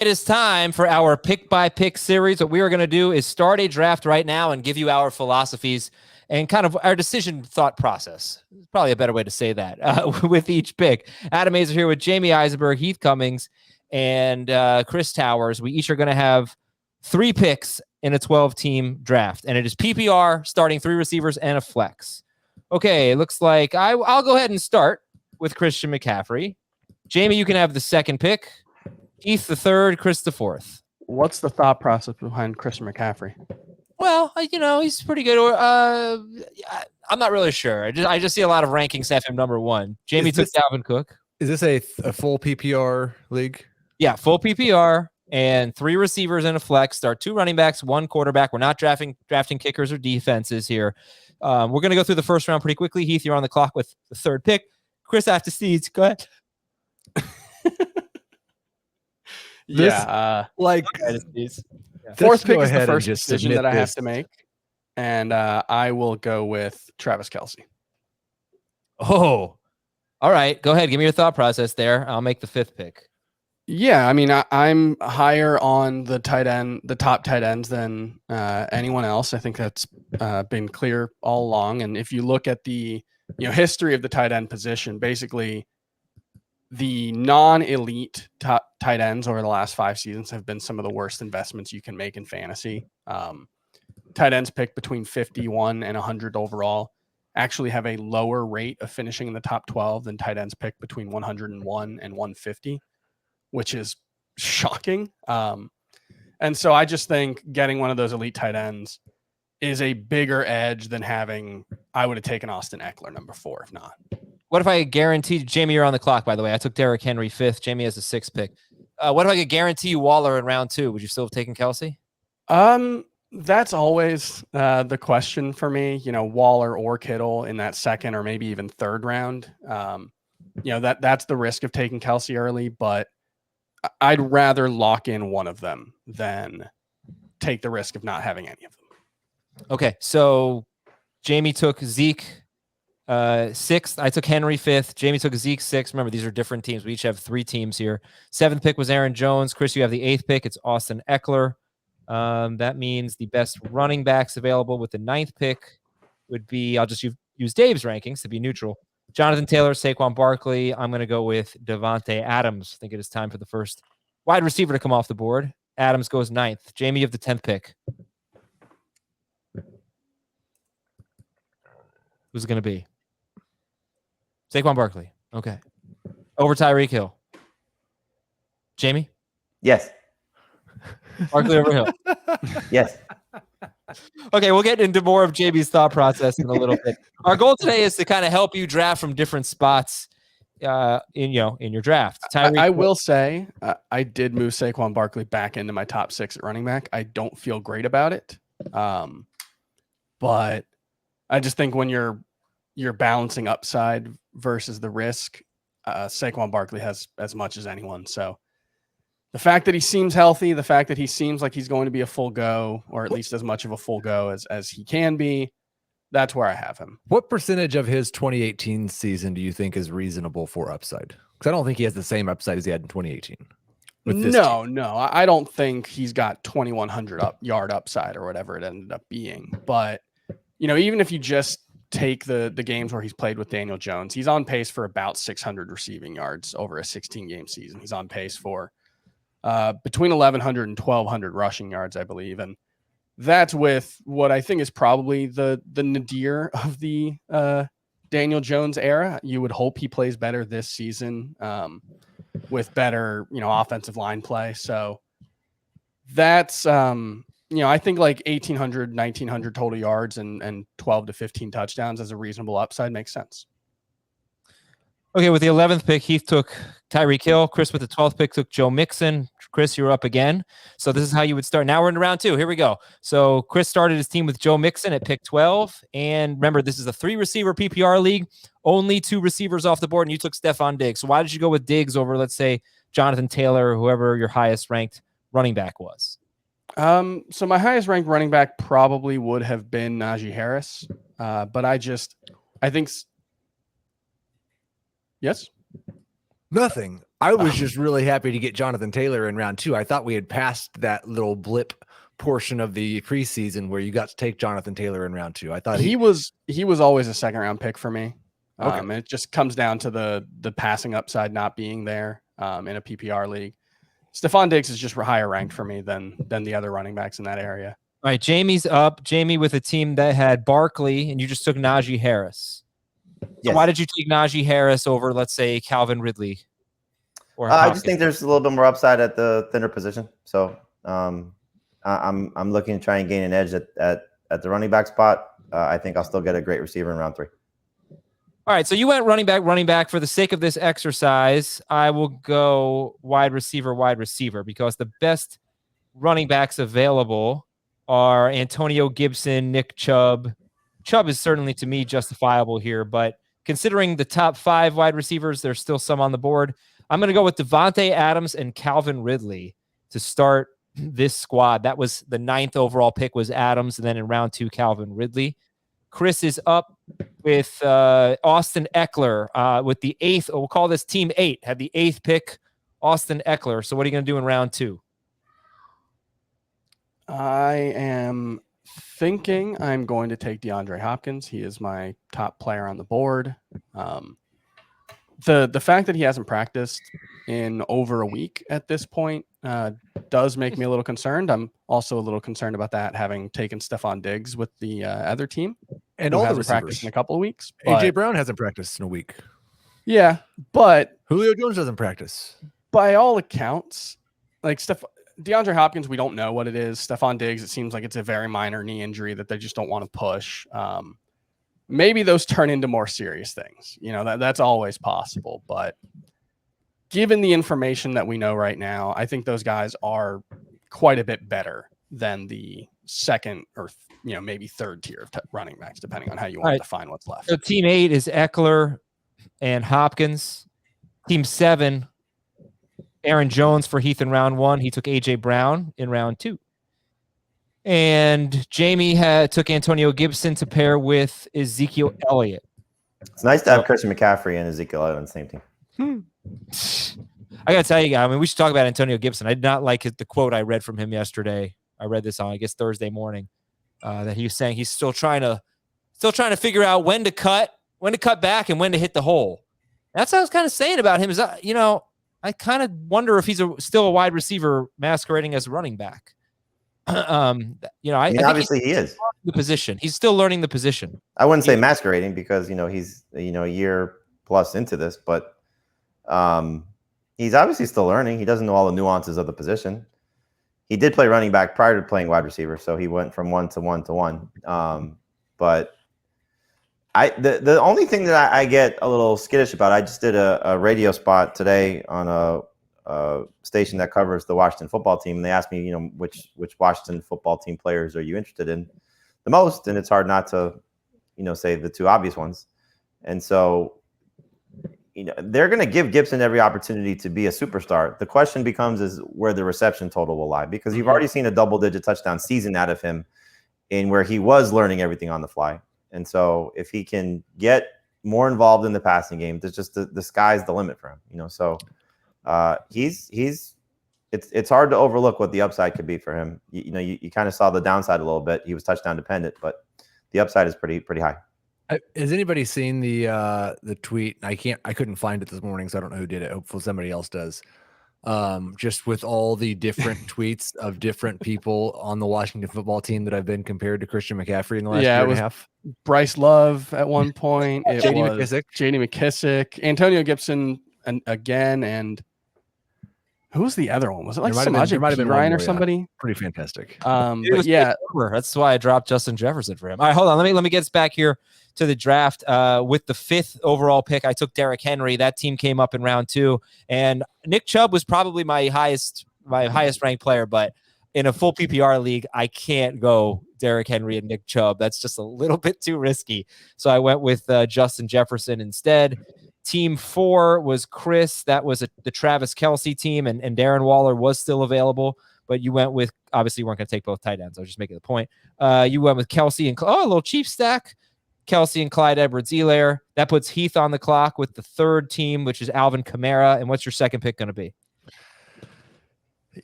It is time for our pick-by-pick series. What we are going to do is start a draft right now and give you our philosophies and kind of our decision thought process. Probably a better way to say that with each pick. Adam Mazer here with Jamie Eisenberg, Heath Cummings, and Chris Towers. We each are going to have 3 picks in a 12-team draft, and it is PPR, starting 3 receivers and a flex. Okay, it looks like I'll go ahead and start with Christian McCaffrey. Jamie, you can have the second pick. Heath the third, Chris the fourth. What's the thought process behind Christian McCaffrey? Well, he's pretty good. I'm not really sure. I just see a lot of rankings have him number 1. Jamie took Dalvin Cook. Is this a full PPR league? Yeah, full PPR and 3 receivers and a flex. Start 2 running backs, 1 quarterback. We're not drafting kickers or defenses here. We're going to go through the first round pretty quickly. Heath, you're on the clock with the third pick. Chris, after Steeds, go ahead. Fourth pick is the first decision that I have to make, and I will go with Travis Kelce. Oh, all right. Go ahead. Give me your thought process there. I'll make the 5th pick. Yeah, I mean, I'm higher on the top tight ends than anyone else. I think that's been clear all along. And if you look at the history of the tight end position, basically the non-elite top tight ends over the last 5 seasons have been some of the worst investments you can make in fantasy. Tight ends picked between 51 and 100 overall actually have a lower rate of finishing in the top 12 than tight ends picked between 101 and 150, which is shocking. And so I just think getting one of those elite tight ends is a bigger edge than I would have taken Austin Eckler number 4 if not. What if I guaranteed, Jamie, you're on the clock, by the way. I took Derrick Henry 5th. Jamie has the 6th pick. What if I could guarantee you Waller in round 2? Would you still have taken Kelce? That's always the question for me, Waller or Kittle in that 2nd or maybe even 3rd round. That's the risk of taking Kelce early, but I'd rather lock in one of them than take the risk of not having any of them. Okay, so Jamie took Zeke 6th. I took Henry 5th. Jamie took Zeke 6th. Remember, these are different teams. We each have 3 teams here. 7th pick was Aaron Jones. Chris, you have the 8th pick. It's Austin Eckler. That means the best running backs available with the 9th pick would be, I'll just use Dave's rankings to be neutral. Jonathan Taylor, Saquon Barkley. I'm going to go with Davante Adams. I think it is time for the first wide receiver to come off the board. Adams goes 9th. Jamie, you have the 10th pick. Who's it going to be? Saquon Barkley. Okay. Over Tyreek Hill. Jamie? Yes. Barkley over Hill. Yes. Okay, we'll get into more of Jamie's thought process in a little bit. Our goal today is to kind of help you draft from different spots in your draft. I will say I did move Saquon Barkley back into my top 6 at running back. I don't feel great about it. But I just think when you're balancing upside versus the risk, Saquon Barkley has as much as anyone. So the fact that he seems healthy, the fact that he seems like he's going to be a full go, or at least as much of a full go as he can be, that's where I have him. What percentage of his 2018 season do you think is reasonable for upside? Because I don't think he has the same upside as he had in 2018. No, I don't think he's got 2,100 yard upside or whatever it ended up being. But, even if you just take the games where he's played with Daniel Jones, he's on pace for about 600 receiving yards over a 16-game season. He's on pace for between 1,100 and 1,200 rushing yards, I believe. And that's with what I think is probably the nadir of the Daniel Jones era. You would hope he plays better this season with better, offensive line play. So that's, I think like 1,800, 1,900 total yards and 12 to 15 touchdowns as a reasonable upside makes sense. Okay, with the 11th pick, Heath took Tyreek Hill. Chris with the 12th pick took Joe Mixon. Chris, you're up again. So this is how you would start. Now we're in round 2. Here we go. So Chris started his team with Joe Mixon at pick 12. And remember, this is a 3-receiver PPR league. Only 2 receivers off the board, and you took Stephon Diggs. So why did you go with Diggs over, let's say, Jonathan Taylor or whoever your highest ranked running back was? So my highest ranked running back probably would have been Najee Harris. But I think yes. Nothing. I was just really happy to get Jonathan Taylor in round 2. I thought we had passed that little blip portion of the preseason where you got to take Jonathan Taylor in round 2. I thought he was always a second round pick for me. Okay. It just comes down to the passing upside not being there in a PPR league. Stephon Diggs is just higher ranked for me than the other running backs in that area. All right, Jamie's up. Jamie with a team that had Barkley, and you just took Najee Harris. So why did you take Najee Harris over, let's say, Calvin Ridley? Or I just think there's a little bit more upside at the thinner position. So I'm looking to try and gain an edge at the running back spot. I think I'll still get a great receiver in round 3. All right, so you went running back. For the sake of this exercise, I will go wide receiver, because the best running backs available are Antonio Gibson, Nick Chubb. Chubb is certainly, to me, justifiable here, but considering the top 5 wide receivers, there's still some on the board. I'm going to go with Davante Adams and Calvin Ridley to start this squad. That was the 9th overall pick was Adams, and then in round 2, Calvin Ridley. Chris is up with Austin Eckler with the 8th. We'll call this team 8. Had the 8th pick, Austin Eckler. So what are you going to do in round 2? I am thinking I'm going to take DeAndre Hopkins. He is my top player on the board. The fact that he hasn't practiced in over a week at this point does make me a little concerned. I'm also a little concerned about that, having taken Stephon Diggs with the other team. And all the hasn't practiced in a couple of weeks. AJ Brown hasn't practiced in a week. Yeah, but Julio Jones doesn't practice. By all accounts, like DeAndre Hopkins, we don't know what it is. Stephon Diggs, it seems like it's a very minor knee injury that they just don't want to push. Maybe those turn into more serious things. You know, that's always possible. But given the information that we know right now, I think those guys are quite a bit better than the second or maybe third tier of running backs, depending on how you want to define what's left. So team 8 is Eckler and Hopkins. Team 7, Aaron Jones for Heath in round 1. He took AJ Brown in round 2. And Jamie took Antonio Gibson to pair with Ezekiel Elliott. It's nice to have Christian McCaffrey and Ezekiel Elliott on the same team. I got to tell you, guys, we should talk about Antonio Gibson. I did not like the quote I read from him yesterday. I read this on, I guess, Thursday morning, that he was saying he's still trying to figure out when to cut back and when to hit the hole. That's what I was kind of saying about him. Is I kind of wonder if he's still a wide receiver masquerading as a running back. I think obviously he is the position. He's still learning the position. I wouldn't say masquerading because he's a year plus into this, but he's obviously still learning. He doesn't know all the nuances of the position. He did play running back prior to playing wide receiver, so he went from 1 to 1 to 1. But the only thing that I get a little skittish about, I just did a radio spot today on a station that covers the Washington football team, and they asked me, which Washington football team players are you interested in the most? And it's hard not to, say the 2 obvious ones. And so, they're going to give Gibson every opportunity to be a superstar. The question becomes is where the reception total will lie, because you've already seen a double-digit touchdown season out of him in where he was learning everything on the fly. And so if he can get more involved in the passing game, there's just the sky's the limit for him. So it's hard to overlook what the upside could be for him. You kind of saw the downside a little bit. He was touchdown dependent, but the upside is pretty high. Has anybody seen the tweet? I couldn't find it this morning, so I don't know who did it. Hopefully somebody else does. Just with all the different tweets of different people on the Washington football team that have been compared to Christian McCaffrey in the last year and a half. Bryce Love at one point. It J.D. was J.D. McKissick, Antonio Gibson, and who was the other one? Was it like Samaje Ryan or somebody? Pretty fantastic. But yeah, that's why I dropped Justin Jefferson for him. All right, hold on. Let me get us back here to the draft. With the 5th overall pick, I took Derrick Henry. That team came up in round 2, and Nick Chubb was probably my highest ranked player. But in a full PPR league, I can't go Derrick Henry and Nick Chubb. That's just a little bit too risky. So I went with Justin Jefferson instead. Team 4 was Chris. That was the Travis Kelce team, and Darren Waller was still available. But you went with, obviously, you weren't going to take both tight ends. I was just making the point. You went with Kelce and a little cheap stack. Kelsey and Clyde Edwards-Helaire. That puts Heath on the clock with the third team, which is Alvin Kamara. And what's your second pick going to be?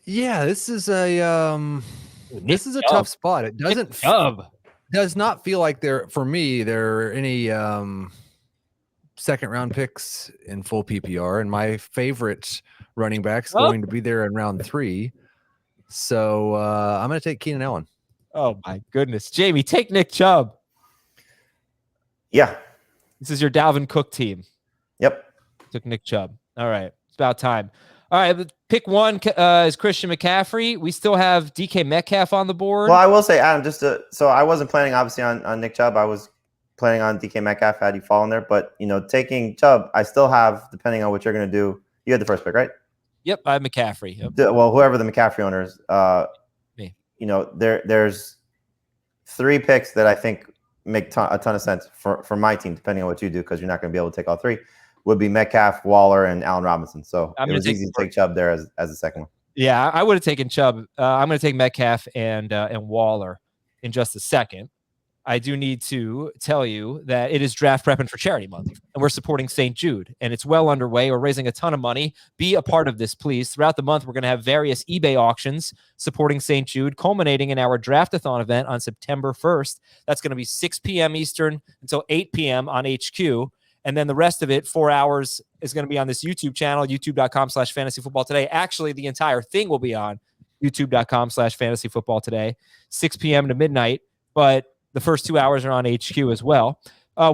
Yeah, this is a tough spot. It does not feel like there are any second round picks in full PPR, and my favorite running back's going to be there in round 3. So I'm going to take Keenan Allen. Oh my goodness. Jamie, take Nick Chubb. Yeah. This is your Dalvin Cook team. Yep. Took Nick Chubb. All right. It's about time. All right. Pick 1 is Christian McCaffrey. We still have DK Metcalf on the board. Well, I will say, Adam, so I wasn't planning obviously on Nick Chubb. I was planning on DK Metcalf had you fallen there, but taking Chubb, I still have, depending on what you're going to do. You had the first pick, right? Yep, I have McCaffrey. Yep. Well, whoever the McCaffrey owner is, me. There's 3 picks that I think make a ton of sense for my team, depending on what you do, because you're not going to be able to take all 3. Would be Metcalf, Waller, and Allen Robinson. So it was easy to take Chubb there as the second one. Yeah, I would have taken Chubb. I'm going to take Metcalf and Waller in just a second. I do need to tell you that it is Draft Prepping for Charity Month, and we're supporting St. Jude, and it's well underway. We're raising a ton of money. Be a part of this, please. Throughout the month, we're going to have various eBay auctions supporting St. Jude, culminating in our Draftathon event on September 1st. That's going to be 6 p.m. Eastern until 8 p.m. on HQ. And then the rest of it, 4 hours, is going to be on this YouTube channel, youtube.com/fantasyfootballtoday. Actually, the entire thing will be on youtube.com/fantasyfootballtoday, 6 p.m. to midnight. But the first 2 hours are on HQ as well.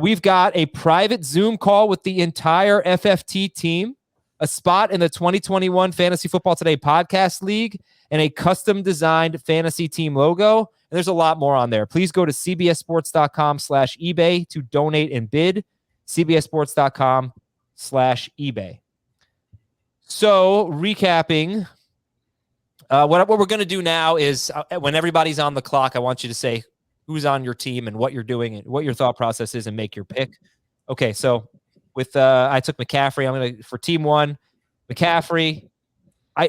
We've got a private Zoom call with the entire FFT team, a spot in the 2021 Fantasy Football Today podcast league, and a custom designed fantasy team logo. And there's a lot more on there. Please go to cbssports.com/eBay to donate and bid. cbssports.com/eBay. So recapping, what we're going to do now is when everybody's on the clock, I want you to say who's on your team and what you're doing and what your thought process is and make your pick. Okay, so with I took McCaffrey. I'm going to for team 1, McCaffrey.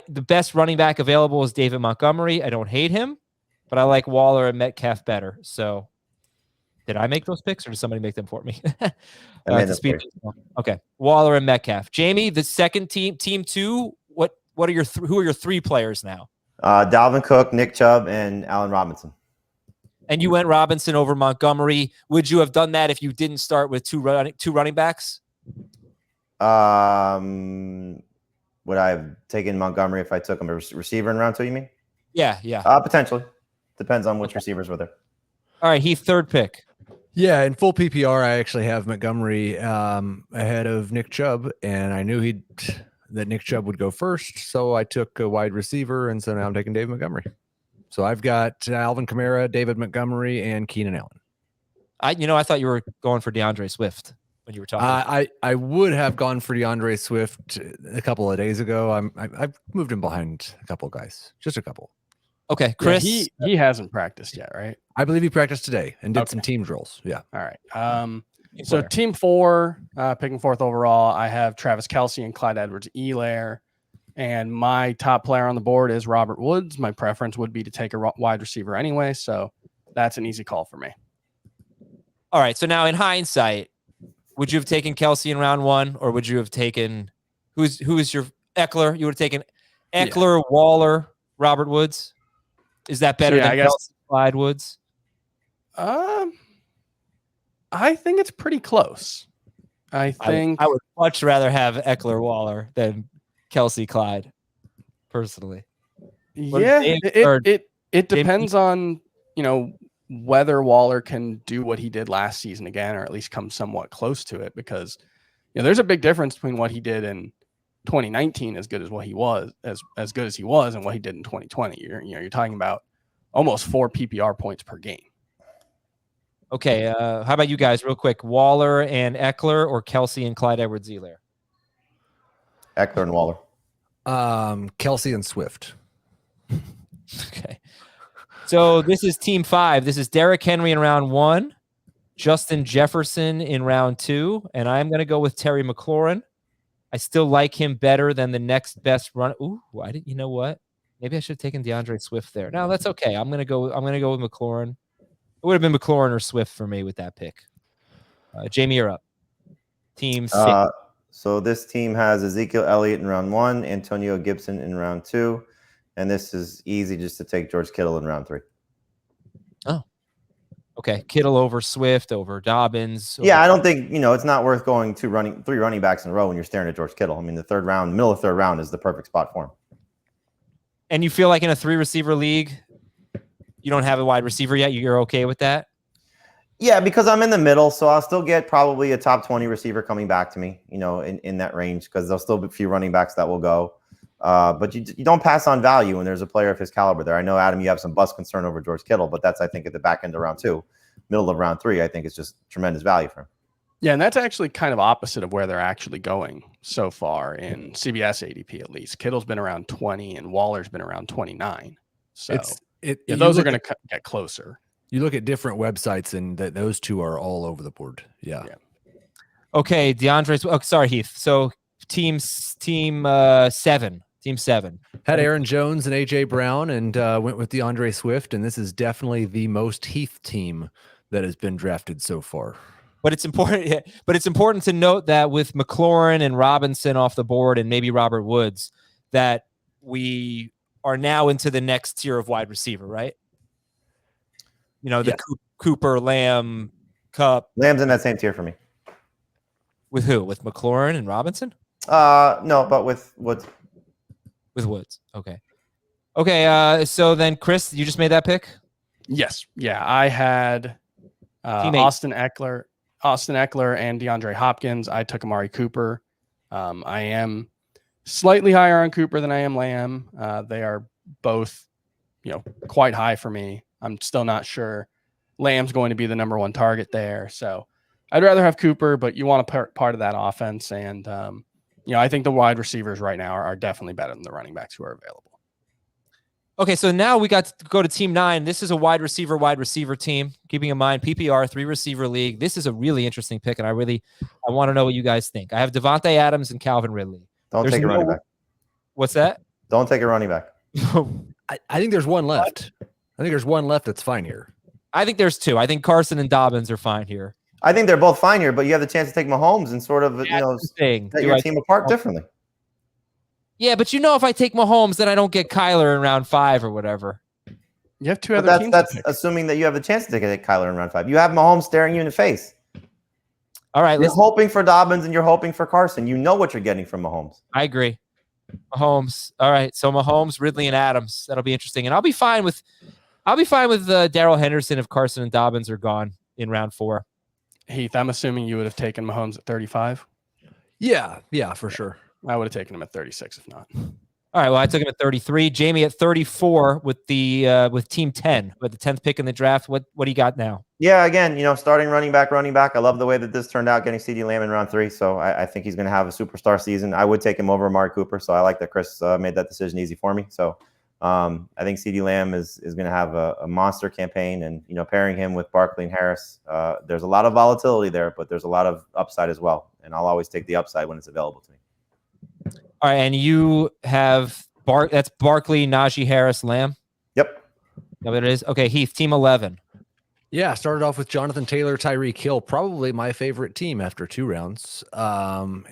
The best running back available is David Montgomery. I don't hate him, but I like Waller and Metcalf better. So did I make those picks or did somebody make them for me? Okay, Waller and Metcalf. Jamie, the second team, team 2. What are your who are your 3 players now? Dalvin Cook, Nick Chubb, and Allen Robinson. And you went Robinson over Montgomery. Would you have done that if you didn't start with two running backs? Would I have taken Montgomery if I took him a receiver in round 2? You mean? Yeah. Potentially. Depends on which receivers were there. All right, Heath, third pick. Yeah, in full PPR, I actually have Montgomery ahead of Nick Chubb, and I knew that Nick Chubb would go first, so I took a wide receiver, and so now I'm taking David Montgomery. So I've got Alvin Kamara, David Montgomery, and Keenan Allen. I thought you were going for DeAndre Swift when you were talking. I would have gone for DeAndre Swift a couple of days ago. I've moved him behind a couple of guys, just a couple. Okay, Chris. Yeah, he hasn't practiced yet, right? I believe he practiced today and did some team drills. Yeah. All right. So team 4, picking 4th overall, I have Travis Kelce and Clyde Edwards-Helaire. And my top player on the board is Robert Woods. My preference would be to take a wide receiver anyway, so that's an easy call for me. All right, so now in hindsight, would you have taken Kelce in round 1, or would you have taken who is your Eckler? You would have taken Eckler, Waller, Robert Woods. Is that better than Kelce, Clyde Woods? I think it's pretty close. I would much rather have Eckler, Waller than Kelce, Clyde, personally. Yeah, it depends on whether Waller can do what he did last season again, or at least come somewhat close to it, because there's a big difference between what he did in 2019, as good as what he was, as good as he was, and what he did in 2020. You're talking about almost 4 PPR points per game. Okay, how about you guys, real quick? Waller and Eckler, or Kelce and Clyde Edwards-Helaire? Eckler and Waller. Kelce and Swift. Okay. So this is team 5. This is Derrick Henry in round 1, Justin Jefferson in round 2, and I'm going to go with Terry McLaurin. I still like him better than the next best run. Ooh, you know what? Maybe I should have taken DeAndre Swift there. No, that's okay. I'm going to go with McLaurin. It would have been McLaurin or Swift for me with that pick. Jamie, you're up. Team 6. So this team has Ezekiel Elliott in round 1, Antonio Gibson in round 2, and this is easy just to take George Kittle in round 3. Oh, okay. Kittle over Swift, over Dobbins. Yeah, I don't think, it's not worth going 3 running backs in a row when you're staring at George Kittle. I mean, middle of third round is the perfect spot for him. And you feel like in a 3-receiver league, you don't have a wide receiver yet? You're okay with that? Yeah, because I'm in the middle, so I'll still get probably a top 20 receiver coming back to me, in that range, because there'll still be a few running backs that will go. But you don't pass on value when there's a player of his caliber there. I know, Adam, you have some bust concern over George Kittle, but that's, I think, at the back end of round 2. Middle of round 3, I think it's just tremendous value for him. Yeah, and that's actually kind of opposite of where they're actually going so far in CBS ADP, at least. Kittle's been around 20 and Waller's been around 29. So those are going to get closer. You look at different websites, and those two are all over the board. Yeah. Okay, DeAndre. Oh, sorry, Heath. So team 7. Team 7 had Aaron Jones and AJ Brown, and went with DeAndre Swift. And this is definitely the most Heath team that has been drafted so far. But it's important. But it's important to note that with McLaurin and Robinson off the board, and maybe Robert Woods, that we are now into the next tier of wide receiver, right? The Cooper, Lamb, Cup. Lamb's in that same tier for me. With who? With McLaurin and Robinson? No, but with Woods. With Woods. Okay. So then, Chris, you just made that pick? Yes. Yeah, I had Austin Eckler and DeAndre Hopkins. I took Amari Cooper. I am slightly higher on Cooper than I am Lamb. They are both, quite high for me. I'm still not sure Lamb's going to be the number 1 target there. So I'd rather have Cooper, but you want a part of that offense. And, I think the wide receivers right now are definitely better than the running backs who are available. Okay, so now we got to go to team 9. This is a wide receiver team. Keeping in mind, PPR, 3-receiver league. This is a really interesting pick, and I want to know what you guys think. I have Davante Adams and Calvin Ridley. Don't take a running back. What's that? Don't take a running back. I think there's one left. I think there's one left that's fine here. I think there's 2. I think Carson and Dobbins are fine here. I think they're both fine here, but you have the chance to take Mahomes and sort of, set your team apart differently. Yeah, but if I take Mahomes, then I don't get Kyler in round 5 or whatever. You have 2 other teams. That's assuming that you have the chance to take Kyler in round 5. You have Mahomes staring you in the face. All right, you're hoping for Dobbins and you're hoping for Carson. You know what you're getting from Mahomes. I agree. Mahomes. All right, so Mahomes, Ridley, and Adams. That'll be interesting, and I'll be fine with Darrell Henderson if Carson and Dobbins are gone in round 4. Heath, I'm assuming you would have taken Mahomes at 35. Yeah, for sure. I would have taken him at 36 if not. All right, well, I took him at 33. Jamie at 34 with with team 10, with the 10th pick in the draft. What do you got now? Yeah, again, starting running back. I love the way that this turned out, getting CeeDee Lamb in round 3. So I think he's going to have a superstar season. I would take him over Amari Cooper. So I like that Chris made that decision easy for me. So I think CeeDee Lamb is going to have a monster campaign, and pairing him with Barkley and Harris, there's a lot of volatility there, but there's a lot of upside as well. And I'll always take the upside when it's available to me. All right, and you have that's Barkley, Najee Harris, Lamb. Yep. No, it is. Okay, Heath, team 11. Yeah, started off with Jonathan Taylor, Tyreek Hill, probably my favorite team after 2 rounds. And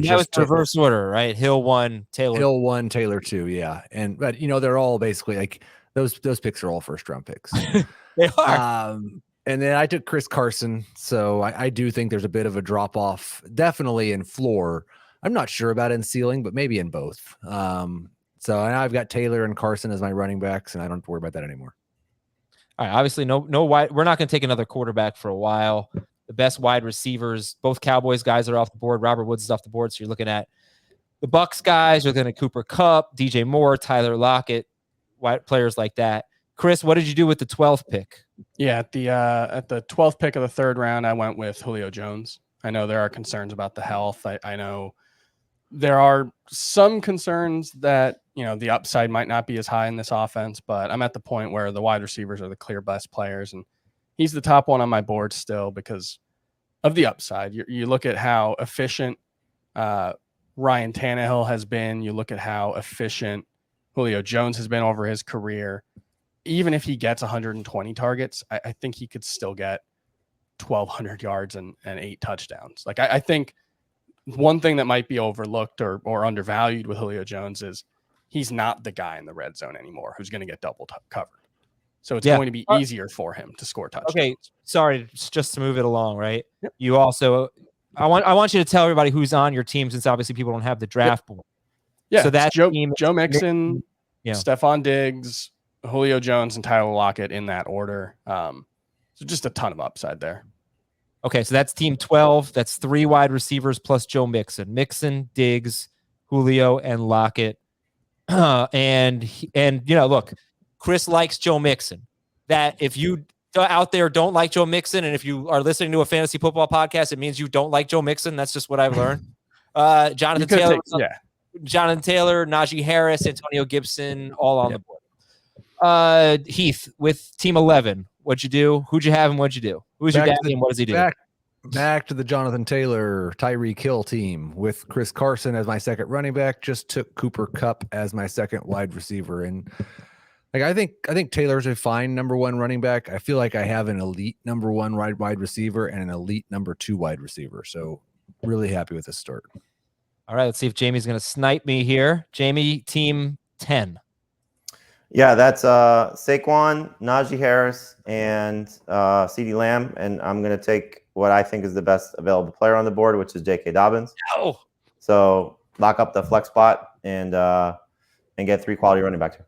that was reverse order, right? Hill 1, Taylor. Hill 1, Taylor 2, yeah. But they're all basically like those picks are all first-round picks. They are. And then I took Chris Carson, so I do think there's a bit of a drop-off, definitely in floor. I'm not sure about in ceiling, but maybe in both. So I've got Taylor and Carson as my running backs, and I don't have to worry about that anymore. All right, obviously, no wide. We're not going to take another quarterback for a while. The best wide receivers, both Cowboys guys are off the board. Robert Woods is off the board, so you're looking at the Bucks guys. You're looking at Cooper Kupp, DJ Moore, Tyler Lockett, players like that. Chris, what did you do with the 12th pick? Yeah, at the 12th pick of the 3rd round, I went with Julio Jones. I know there are concerns about the health. I know there are some concerns that, the upside might not be as high in this offense, but I'm at the point where the wide receivers are the clear best players, and he's the top one on my board still because of the upside. You look at how efficient Ryan Tannehill has been. You look at how efficient Julio Jones has been over his career. Even if he gets 120 targets, I think he could still get 1,200 yards and 8 touchdowns. Like I think one thing that might be overlooked or undervalued with Julio Jones is he's not the guy in the red zone anymore who's going to get double covered. So it's going to be easier for him to score touchdowns. Okay, sorry, just to move it along, right? Yep. You also, I want you to tell everybody who's on your team, since obviously people don't have the draft board. Yeah, so that's Joe Mixon, yeah. Stephon Diggs, Julio Jones, and Tyler Lockett in that order. So just a ton of upside there. Okay, so that's team 12. That's 3 wide receivers plus Joe Mixon. Mixon, Diggs, Julio, and Lockett. And look, Chris likes Joe Mixon. That if you out there don't like Joe Mixon, and if you are listening to a fantasy football podcast, it means you don't like Joe Mixon. That's just what I've learned. Jonathan Taylor, Najee Harris, Antonio Gibson, all on the board. Heath, with team 11, what'd you do? Who'd you have and what'd you do? Who's your daddy and what does he do? Back to the Jonathan Taylor, Tyreek Hill team with Chris Carson as my second running back. Just took Cooper Kupp as my second wide receiver, and like I think Taylor's a fine number 1 running back. I feel like I have an elite number 1 wide receiver and an elite number 2 wide receiver. So really happy with this start. All right, let's see if Jamie's going to snipe me here. Jamie, team 10. Yeah, that's Saquon, Najee Harris, and CeeDee Lamb. And I'm going to take what I think is the best available player on the board, which is J.K. Dobbins. Oh. So lock up the flex spot and get 3 quality running backs here.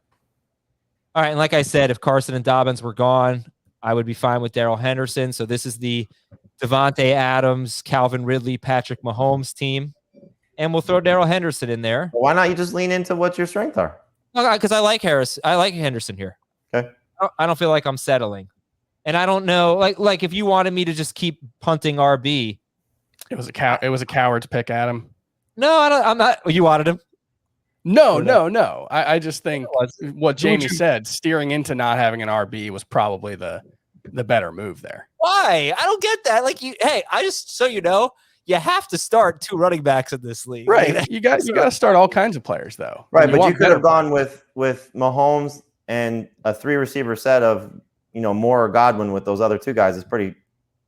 All right, and like I said, if Carson and Dobbins were gone, I would be fine with Darrell Henderson. So this is the Davante Adams, Calvin Ridley, Patrick Mahomes team. And we'll throw Darrell Henderson in there. Well, why not you just lean into what your strengths are? Because I like Harris. I like Henderson here. Okay. I don't feel like I'm settling. And I don't know, like if you wanted me to just keep punting RB. It was a coward's pick, Adam. No, I'm not. You wanted him? No. I just think what Jamie said, steering into not having an RB was probably the better move there. Why? I don't get that. So you know, you have to start 2 running backs in this league. Right. You got to start all kinds of players though. Right, but you could have gone with Mahomes and a 3 receiver set of, Moore or Godwin with those other 2 guys is pretty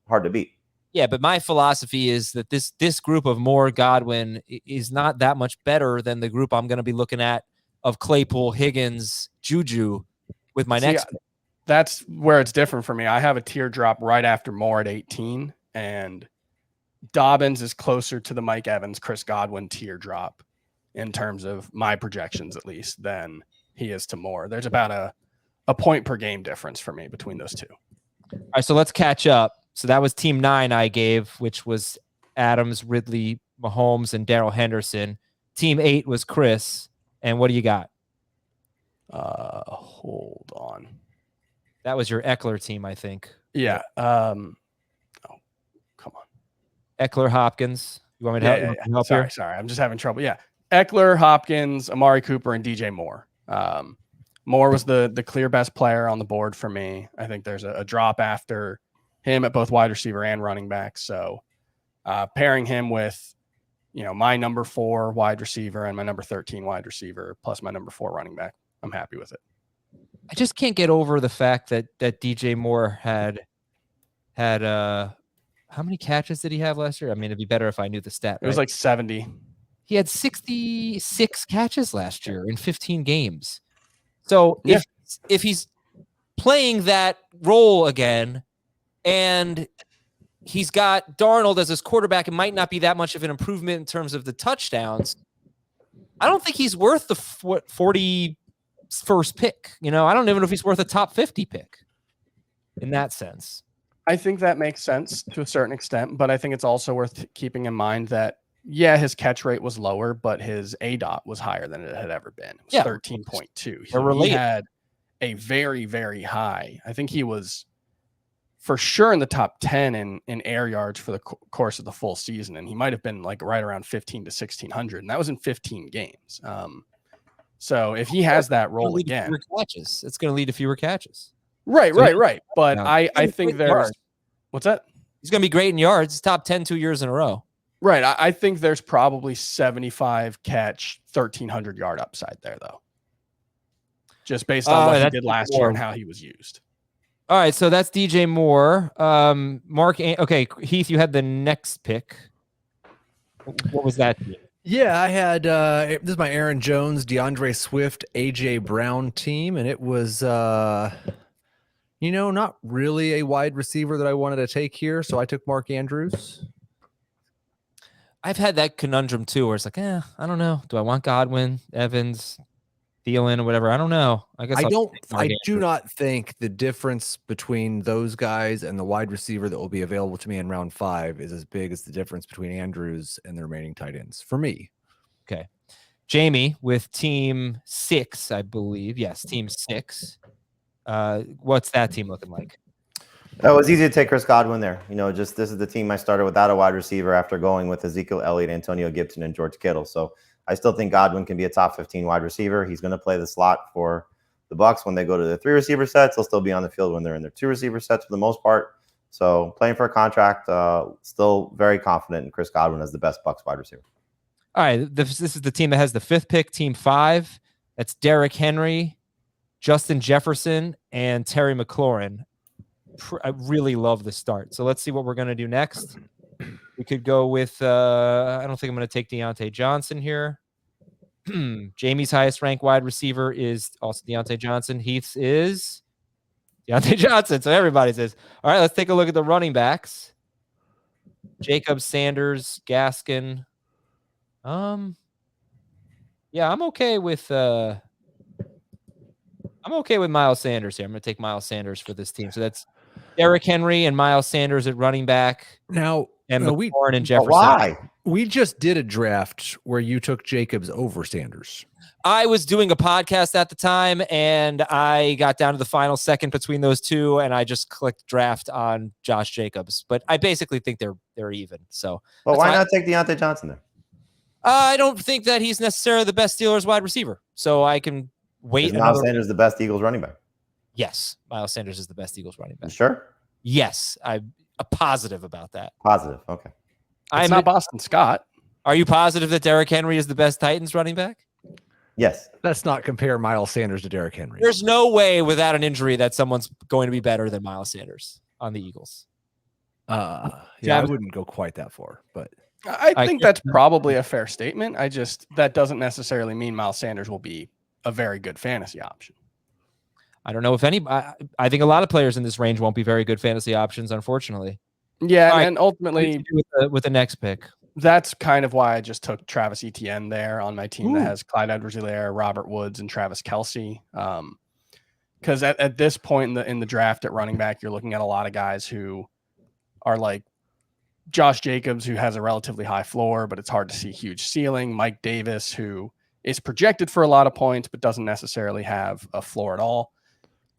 hard to beat. Yeah, but my philosophy is that this group of Moore, Godwin is not that much better than the group I'm going to be looking at of Claypool, Higgins, Juju with my next pick. That's where it's different for me. I have a teardrop right after Moore at 18, and Dobbins is closer to the Mike Evans, Chris Godwin teardrop in terms of my projections, at least, than he is to Moore. There's about a point per game difference for me between those 2. All right, so let's catch up. So that was team 9 I gave, which was Adams, Ridley, Mahomes, and Darrell Henderson. Team 8 was Chris. And what do you got? Hold on. That was your Eckler team, I think. Yeah. Come on. Eckler, Hopkins. You want me to help here? Sorry. I'm just having trouble. Yeah. Eckler, Hopkins, Amari Cooper, and DJ Moore. Moore was the clear best player on the board for me. I think there's a drop after him at both wide receiver and running back. So pairing him with, my number 4 wide receiver and my number 13 wide receiver plus my number 4 running back, I'm happy with it. I just can't get over the fact that DJ Moore had how many catches did he have last year? I mean, it'd be better if I knew the stat. It was like 70. He had 66 catches last year in 15 games. So if he's playing that role again, and he's got Darnold as his quarterback, it might not be that much of an improvement in terms of the touchdowns. I don't think he's worth the 41st pick. I don't even know if he's worth a top 50 pick in that sense. I think that makes sense to a certain extent, but I think it's also worth keeping in mind that, his catch rate was lower, but his ADOT was higher than it had ever been. It was 13.2. So he had a very, very high. I think he was for sure in the top 10 in air yards for the course of the full season. And he might've been like right around 15 to 1,600. And that was in 15 games. So if he has that role again, it's going to lead to fewer catches. Right. But I think there's, what's that? He's going to be great in yards. He's top 10 2 years in a row. Right. I think there's probably 75 catch, 1,300 yard upside there though. Just based on what he did last year and how he was used. All right, so that's DJ Moore. Okay, Heath, you had the next pick. What was that team? Yeah, I had this is my Aaron Jones, DeAndre Swift, AJ Brown team, and it was not really a wide receiver that I wanted to take here, so I took Mark Andrews. I've had that conundrum too, where it's like, I don't know. Do I want Godwin, Evans, Thielen, or whatever? I don't know. I guess I do not think the difference between those guys and the wide receiver that will be available to me in round 5 is as big as the difference between Andrews and the remaining tight ends for me. Okay. Jamie with team 6, I believe. Yes, team 6. What's that team looking like? It was easy to take Chris Godwin there. This is the team I started without a wide receiver after going with Ezekiel Elliott, Antonio Gibson, and George Kittle. So I still think Godwin can be a top 15 wide receiver. He's going to play the slot for the Bucs when they go to the 3 receiver sets. He'll still be on the field when they're in their 2 receiver sets for the most part. So playing for a contract, still very confident in Chris Godwin as the best Bucs wide receiver. All right, this is the team that has the 5th pick, team 5. That's Derrick Henry, Justin Jefferson, and Terry McLaurin. I really love the start. So let's see what we're going to do next. We could go with, I don't think I'm going to take Deontay Johnson here. Jamie's highest ranked wide receiver is also Deontay Johnson. Heath's is Deontay Johnson. So everybody's is. All right, let's take a look at the running backs. Jacob, Sanders, Gaskin. Yeah, I'm okay with Miles Sanders here. I'm going to take Miles Sanders for this team. So that's Derrick Henry and Miles Sanders at running back. Now, and McLaurin and Jefferson. Why? We just did a draft where you took Jacobs over Sanders. I was doing a podcast at the time, and I got down to the final second between those two, and I just clicked draft on Josh Jacobs. But I basically think they're even. So, well, why not take Deontay Johnson there? I don't think that he's necessarily the best Steelers wide receiver, so I can wait. Is Miles Sanders the best Eagles running back? Yes, Miles Sanders is the best Eagles running back. You sure? Yes, I'm positive about that. Positive, okay. It's not Boston Scott. Are you positive that Derrick Henry is the best Titans running back? Yes. Let's not compare Miles Sanders to Derrick Henry. There's no way without an injury that someone's going to be better than Miles Sanders on the Eagles. I wouldn't go quite that far, but I think that's probably a fair statement. That doesn't necessarily mean Miles Sanders will be a very good fantasy option. I don't know if I think a lot of players in this range won't be very good fantasy options, unfortunately. Yeah, right. And ultimately with the next pick. That's kind of why I just took Travis Etienne there on my team that has Clyde Edwards-Helaire, Robert Woods, and Travis Kelce. Because at this point in the draft at running back, you're looking at a lot of guys who are like Josh Jacobs, who has a relatively high floor, but it's hard to see huge ceiling. Mike Davis, who is projected for a lot of points, but doesn't necessarily have a floor at all.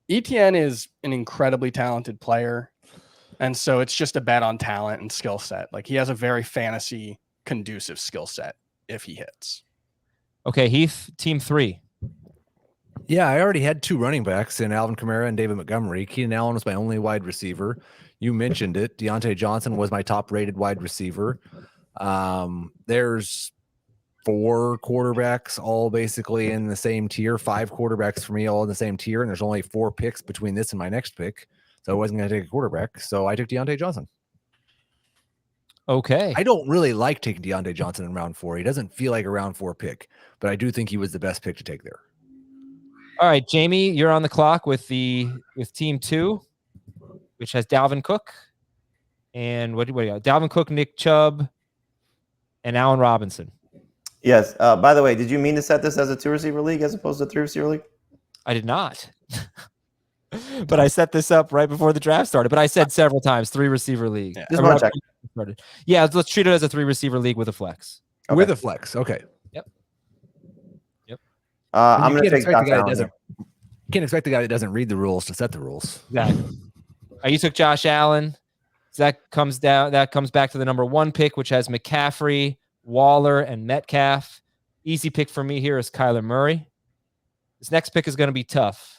Etienne is an incredibly talented player. And so it's just a bet on talent and skill set. Like, he has a very fantasy conducive skill set if he hits. Okay, Heath, team 3. Yeah, I already had 2 running backs in Alvin Kamara and David Montgomery. Keenan Allen was my only wide receiver. You mentioned it. Deontay Johnson was my top rated wide receiver. There's 4 quarterbacks all basically in the same tier, 5 quarterbacks for me all in the same tier. And there's only 4 picks between this and my next pick. So I wasn't going to take a quarterback. So I took Deontay Johnson. Okay. I don't really like taking Deontay Johnson in round 4. He doesn't feel like a round 4 pick, but I do think he was the best pick to take there. All right, Jamie, you're on the clock with team 2, which has Dalvin Cook. And what do you got? Dalvin Cook, Nick Chubb, and Allen Robinson. Yes. By the way, did you mean to set this as a 2 receiver league as opposed to a 3 receiver league? I did not. But I set this up right before the draft started. But I said several times 3 receiver league. Yeah. Just want to check. Yeah, let's treat it as a 3 receiver league with a flex. Okay. With a flex, okay. Yep. I'm going to take Josh Allen. You can't expect the guy that doesn't read the rules to set the rules. Exactly. You took Josh Allen. So that comes back to the number 1 pick, which has McCaffrey, Waller, and Metcalf. Easy pick for me here is Kyler Murray. This next pick is going to be tough.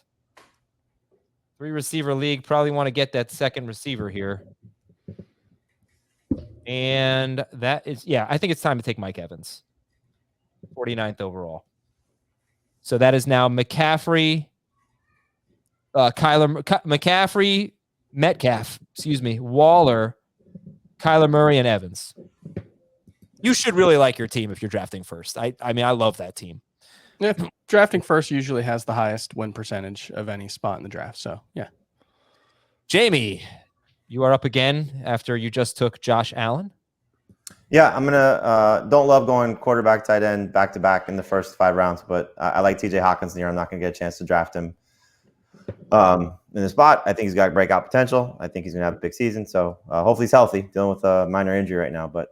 3 receiver league, probably want to get that second receiver here. And that is, I think it's time to take Mike Evans. 49th overall. So that is now McCaffrey, McCaffrey, Metcalf, Waller, Kyler Murray, and Evans. You should really like your team if you're drafting first. I mean, I love that team. Yeah, drafting first usually has the highest win percentage of any spot in the draft. So, yeah. Jamie, you are up again after you just took Josh Allen. Yeah, I'm gonna don't love going quarterback, tight end back to back in the first 5 rounds, but I like TJ Hawkinson here. I'm not gonna get a chance to draft him in the spot. I think he's got breakout potential. I think he's gonna have a big season. So hopefully he's healthy, dealing with a minor injury right now. But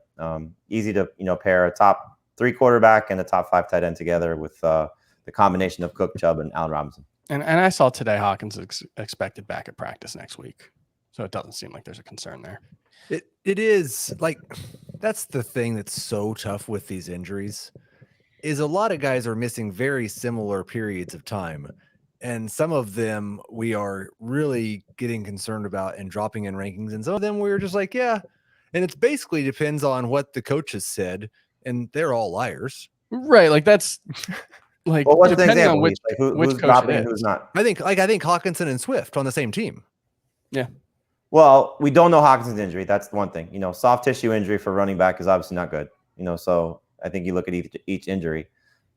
easy to pair a top 3 quarterback and a top 5 tight end together with the combination of Cook, Chubb, and Allen Robinson. And I saw today Hawkins expected back at practice next week, so it doesn't seem like there's a concern there. It is like, that's the thing that's so tough with these injuries, is a lot of guys are missing very similar periods of time. And some of them we are really getting concerned about and dropping in rankings. And some of them we're just like, yeah. And it's basically depends on what the coaches said. And they're all liars. Right. Like that's like, well, what's the depending example? on which Who's coach dropping it and is. who's not? I think Hawkinson and Swift on the same team. Yeah. Well, we don't know Hawkinson's injury. That's the one thing. Soft tissue injury for running back is obviously not good. So I think you look at each injury.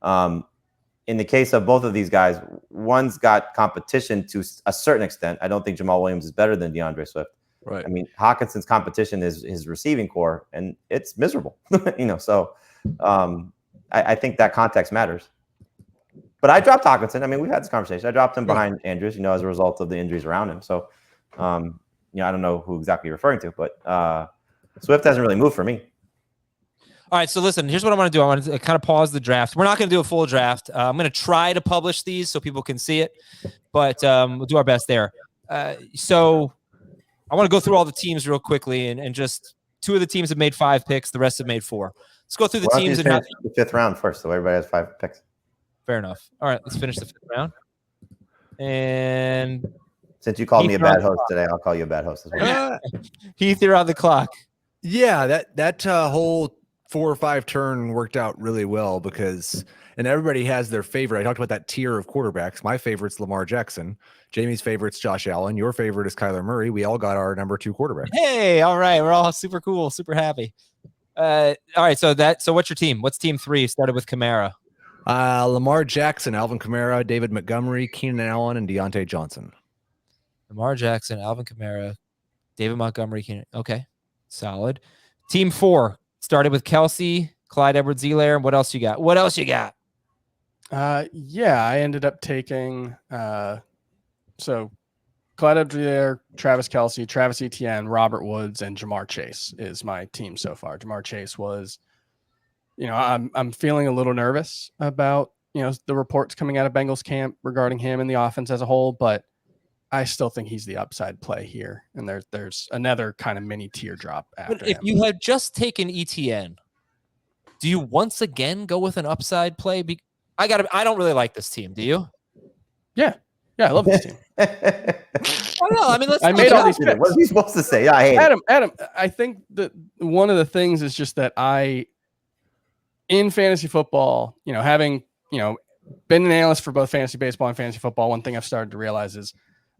In the case of both of these guys, one's got competition to a certain extent. I don't think Jamal Williams is better than DeAndre Swift. Right. I mean, Hawkinson's competition is his receiving core, and it's miserable. So I think that context matters. But I dropped Hawkinson. I mean, we've had this conversation. I dropped him behind Andrews, as a result of the injuries around him. So, I don't know who exactly you're referring to, but Swift hasn't really moved for me. All right, so listen, here's what I want to do. I want to kind of pause the draft. We're not going to do a full draft. I'm going to try to publish these so people can see it, but we'll do our best there. So I want to go through all the teams real quickly, and just 2 of the teams have made 5 picks. The rest have made 4. Let's go through the teams. And the 5th round first, so everybody has 5 picks. Fair enough. All right, let's finish the 5th round. And since you called me a bad host today, I'll call you a bad host as well. Heath, you're on the clock. Yeah, that whole 4 or 5 turn worked out really well and everybody has their favorite. I talked about that tier of quarterbacks. My favorite's Lamar Jackson. Jamie's favorite's Josh Allen. Your favorite is Kyler Murray. We all got our number 2 quarterback. Hey, all right. We're all super cool, super happy. All right. So what's your team? What's team 3? Started with Kamara. Lamar Jackson, Alvin Kamara, David Montgomery, Keenan Allen, and Deontay Johnson. Lamar Jackson, Alvin Kamara, David Montgomery, Keenan. Okay. Solid. Team 4 started with Kelsey, Clyde Edwards-Helaire. What else you got? Yeah, I ended up taking so Clyde Edwards-Helaire, Travis Kelsey, Travis Etienne, Robert Woods, and Jamar Chase is my team so far. Jamar Chase was, I'm feeling a little nervous about the reports coming out of Bengals camp regarding him and the offense as a whole, but I still think he's the upside play here, and there's another kind of mini teardrop after But if him. you had just taken ETN, do you once again go with an upside play? I don't really like this team. Do you? Yeah, I love this team. I don't know. I mean, I made all these picks. What are you supposed to say? I hate Adam, I think that one of the things is just that in fantasy football, having been an analyst for both fantasy baseball and fantasy football, one thing I've started to realize is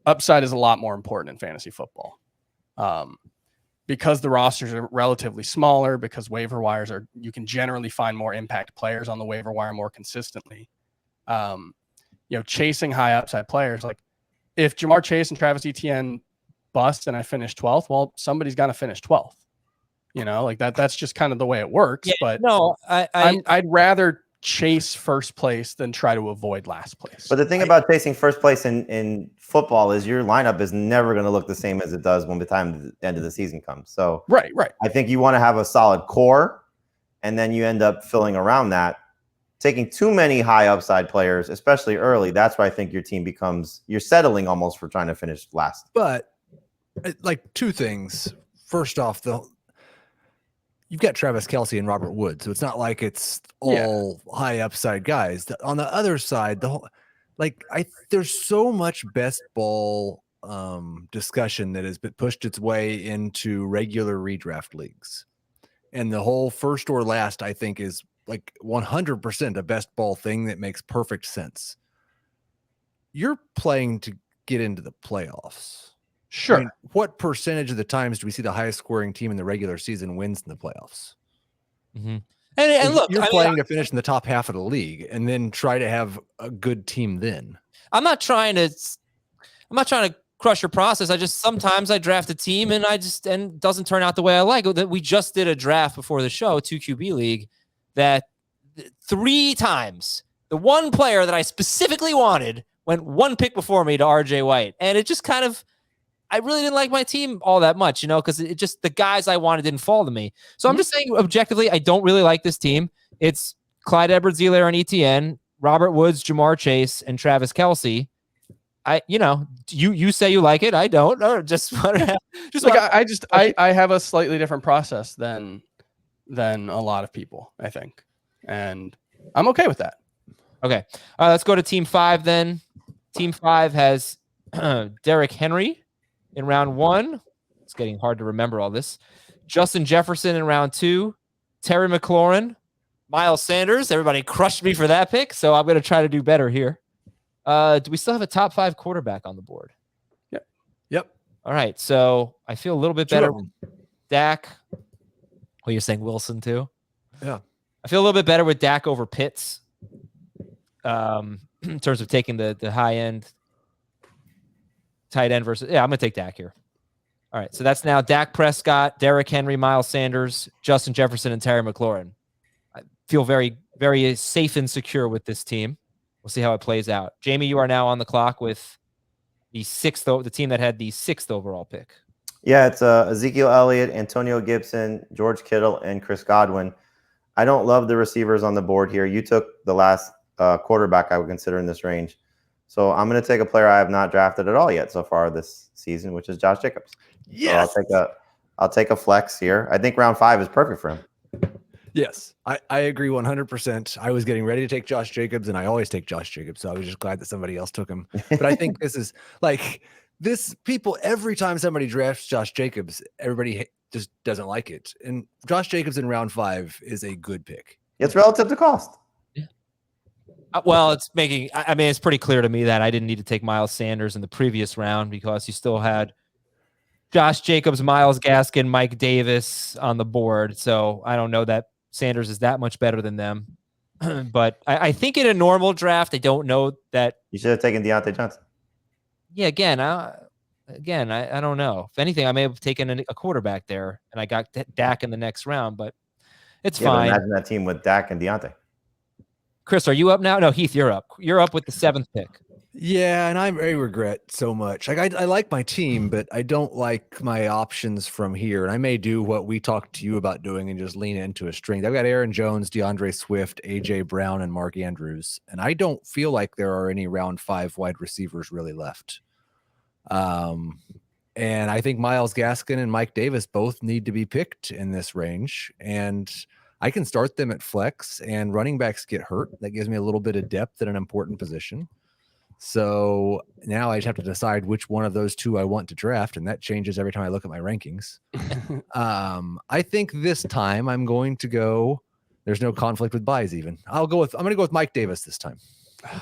upside is a lot more important in fantasy football, because the rosters are relatively smaller, because waiver wires you can generally find more impact players on the waiver wire more consistently. Chasing high upside players, like if Jamar Chase and Travis Etienne bust and I finish 12th, well, somebody's got to finish 12th. That's just kind of the way it works. Yeah, but no, I'd rather chase first place than try to avoid last place. But the thing about chasing first place in football is your lineup is never going to look the same as it does when the end of the season comes. So right. I think you want to have a solid core, and then you end up filling around that. Taking too many high upside players, especially early, that's why I think your team you're settling almost for trying to finish last. But like 2 things. First off, you've got Travis Kelsey and Robert Woods, so it's not like it's all high upside guys. On the other side, there's so much best ball discussion that has been pushed its way into regular redraft leagues, and the whole first or last, I think, is like 100% a best ball thing that makes perfect sense. You're playing get into the playoffs. Sure. I mean, what percentage of the times do we see the highest scoring team in the regular season wins in the playoffs? Mm-hmm. And look, you're playing to finish in the top half of the league and then try to have a good team then. I'm not trying to crush your process. Sometimes I draft a team and it doesn't turn out the way I like. That we just did a draft before the show, 2 QB league, that 3 times the one player that I specifically wanted went 1 pick before me to RJ White. And it just kind of, I really didn't like my team all that much, because it just, the guys I wanted didn't fall to me. So I'm just saying objectively, I don't really like this team. It's Clyde Edwards-Helaire and Etienne, Robert Woods, Jamar Chase, and Travis Kelce. You say you like it. I don't. Or I have a slightly different process than a lot of people, I think. And I'm okay with that. Okay. Let's go to team 5 then. Team 5 has Derrick Henry in round 1. It's getting hard to remember all this. Justin Jefferson in round 2. Terry McLaurin, Miles Sanders. Everybody crushed me for that pick, so I'm going to try to do better here. Do we still have a top 5 quarterback on the board? Yep. All right, so I feel a little bit better with Dak. Oh, you're saying Wilson too? Yeah. I feel a little bit better with Dak over Pitts in terms of taking the high-end tight end versus... Yeah, I'm going to take Dak here. All right, so that's now Dak Prescott, Derrick Henry, Miles Sanders, Justin Jefferson, and Terry McLaurin. I feel very, very safe and secure with this team. We'll see how it plays out. Jamie, you are now on the clock with the team that had the 6th overall pick. Yeah, it's Ezekiel Elliott, Antonio Gibson, George Kittle, and Chris Godwin. I don't love the receivers on the board here. You took the last quarterback I would consider in this range. So I'm going to take a player I have not drafted at all yet so far this season, which is Josh Jacobs. Yes. So I'll take a flex here. I think round 5 is perfect for him. Yes, I agree 100%. I was getting ready to take Josh Jacobs, and I always take Josh Jacobs, so I was just glad that somebody else took him. But I think this is every time somebody drafts Josh Jacobs, everybody just doesn't like it. And Josh Jacobs in round 5 is a good pick. It's relative to cost. Yeah. Well, it's pretty clear to me that I didn't need to take Miles Sanders in the previous round because you still had Josh Jacobs, Myles Gaskin, Mike Davis on the board. So I don't know that Sanders is that much better than them. But I think in a normal draft, I don't know that. You should have taken Deontay Johnson. Yeah, again, I don't know. If anything, I may have taken a quarterback there, and I got Dak in the next round, but it's fine. But imagine that team with Dak and Deontay. Chris, are you up now? No, Heath, you're up. You're up with the 7th pick. Yeah, and I regret so much. Like I like my team, but I don't like my options from here. And I may do what we talked to you about doing and just lean into a strength. I've got Aaron Jones, DeAndre Swift, AJ Brown, and Mark Andrews. And I don't feel like there are any round 5 wide receivers really left. And I think Myles Gaskin and Mike Davis both need to be picked in this range. And I can start them at flex, and running backs get hurt. That gives me a little bit of depth at an important position. So now I just have to decide which one of those 2 I want to draft, and that changes every time I look at my rankings. I think this time I'm going to go. There's no conflict with buys even. I'm going to go with Mike Davis this time. All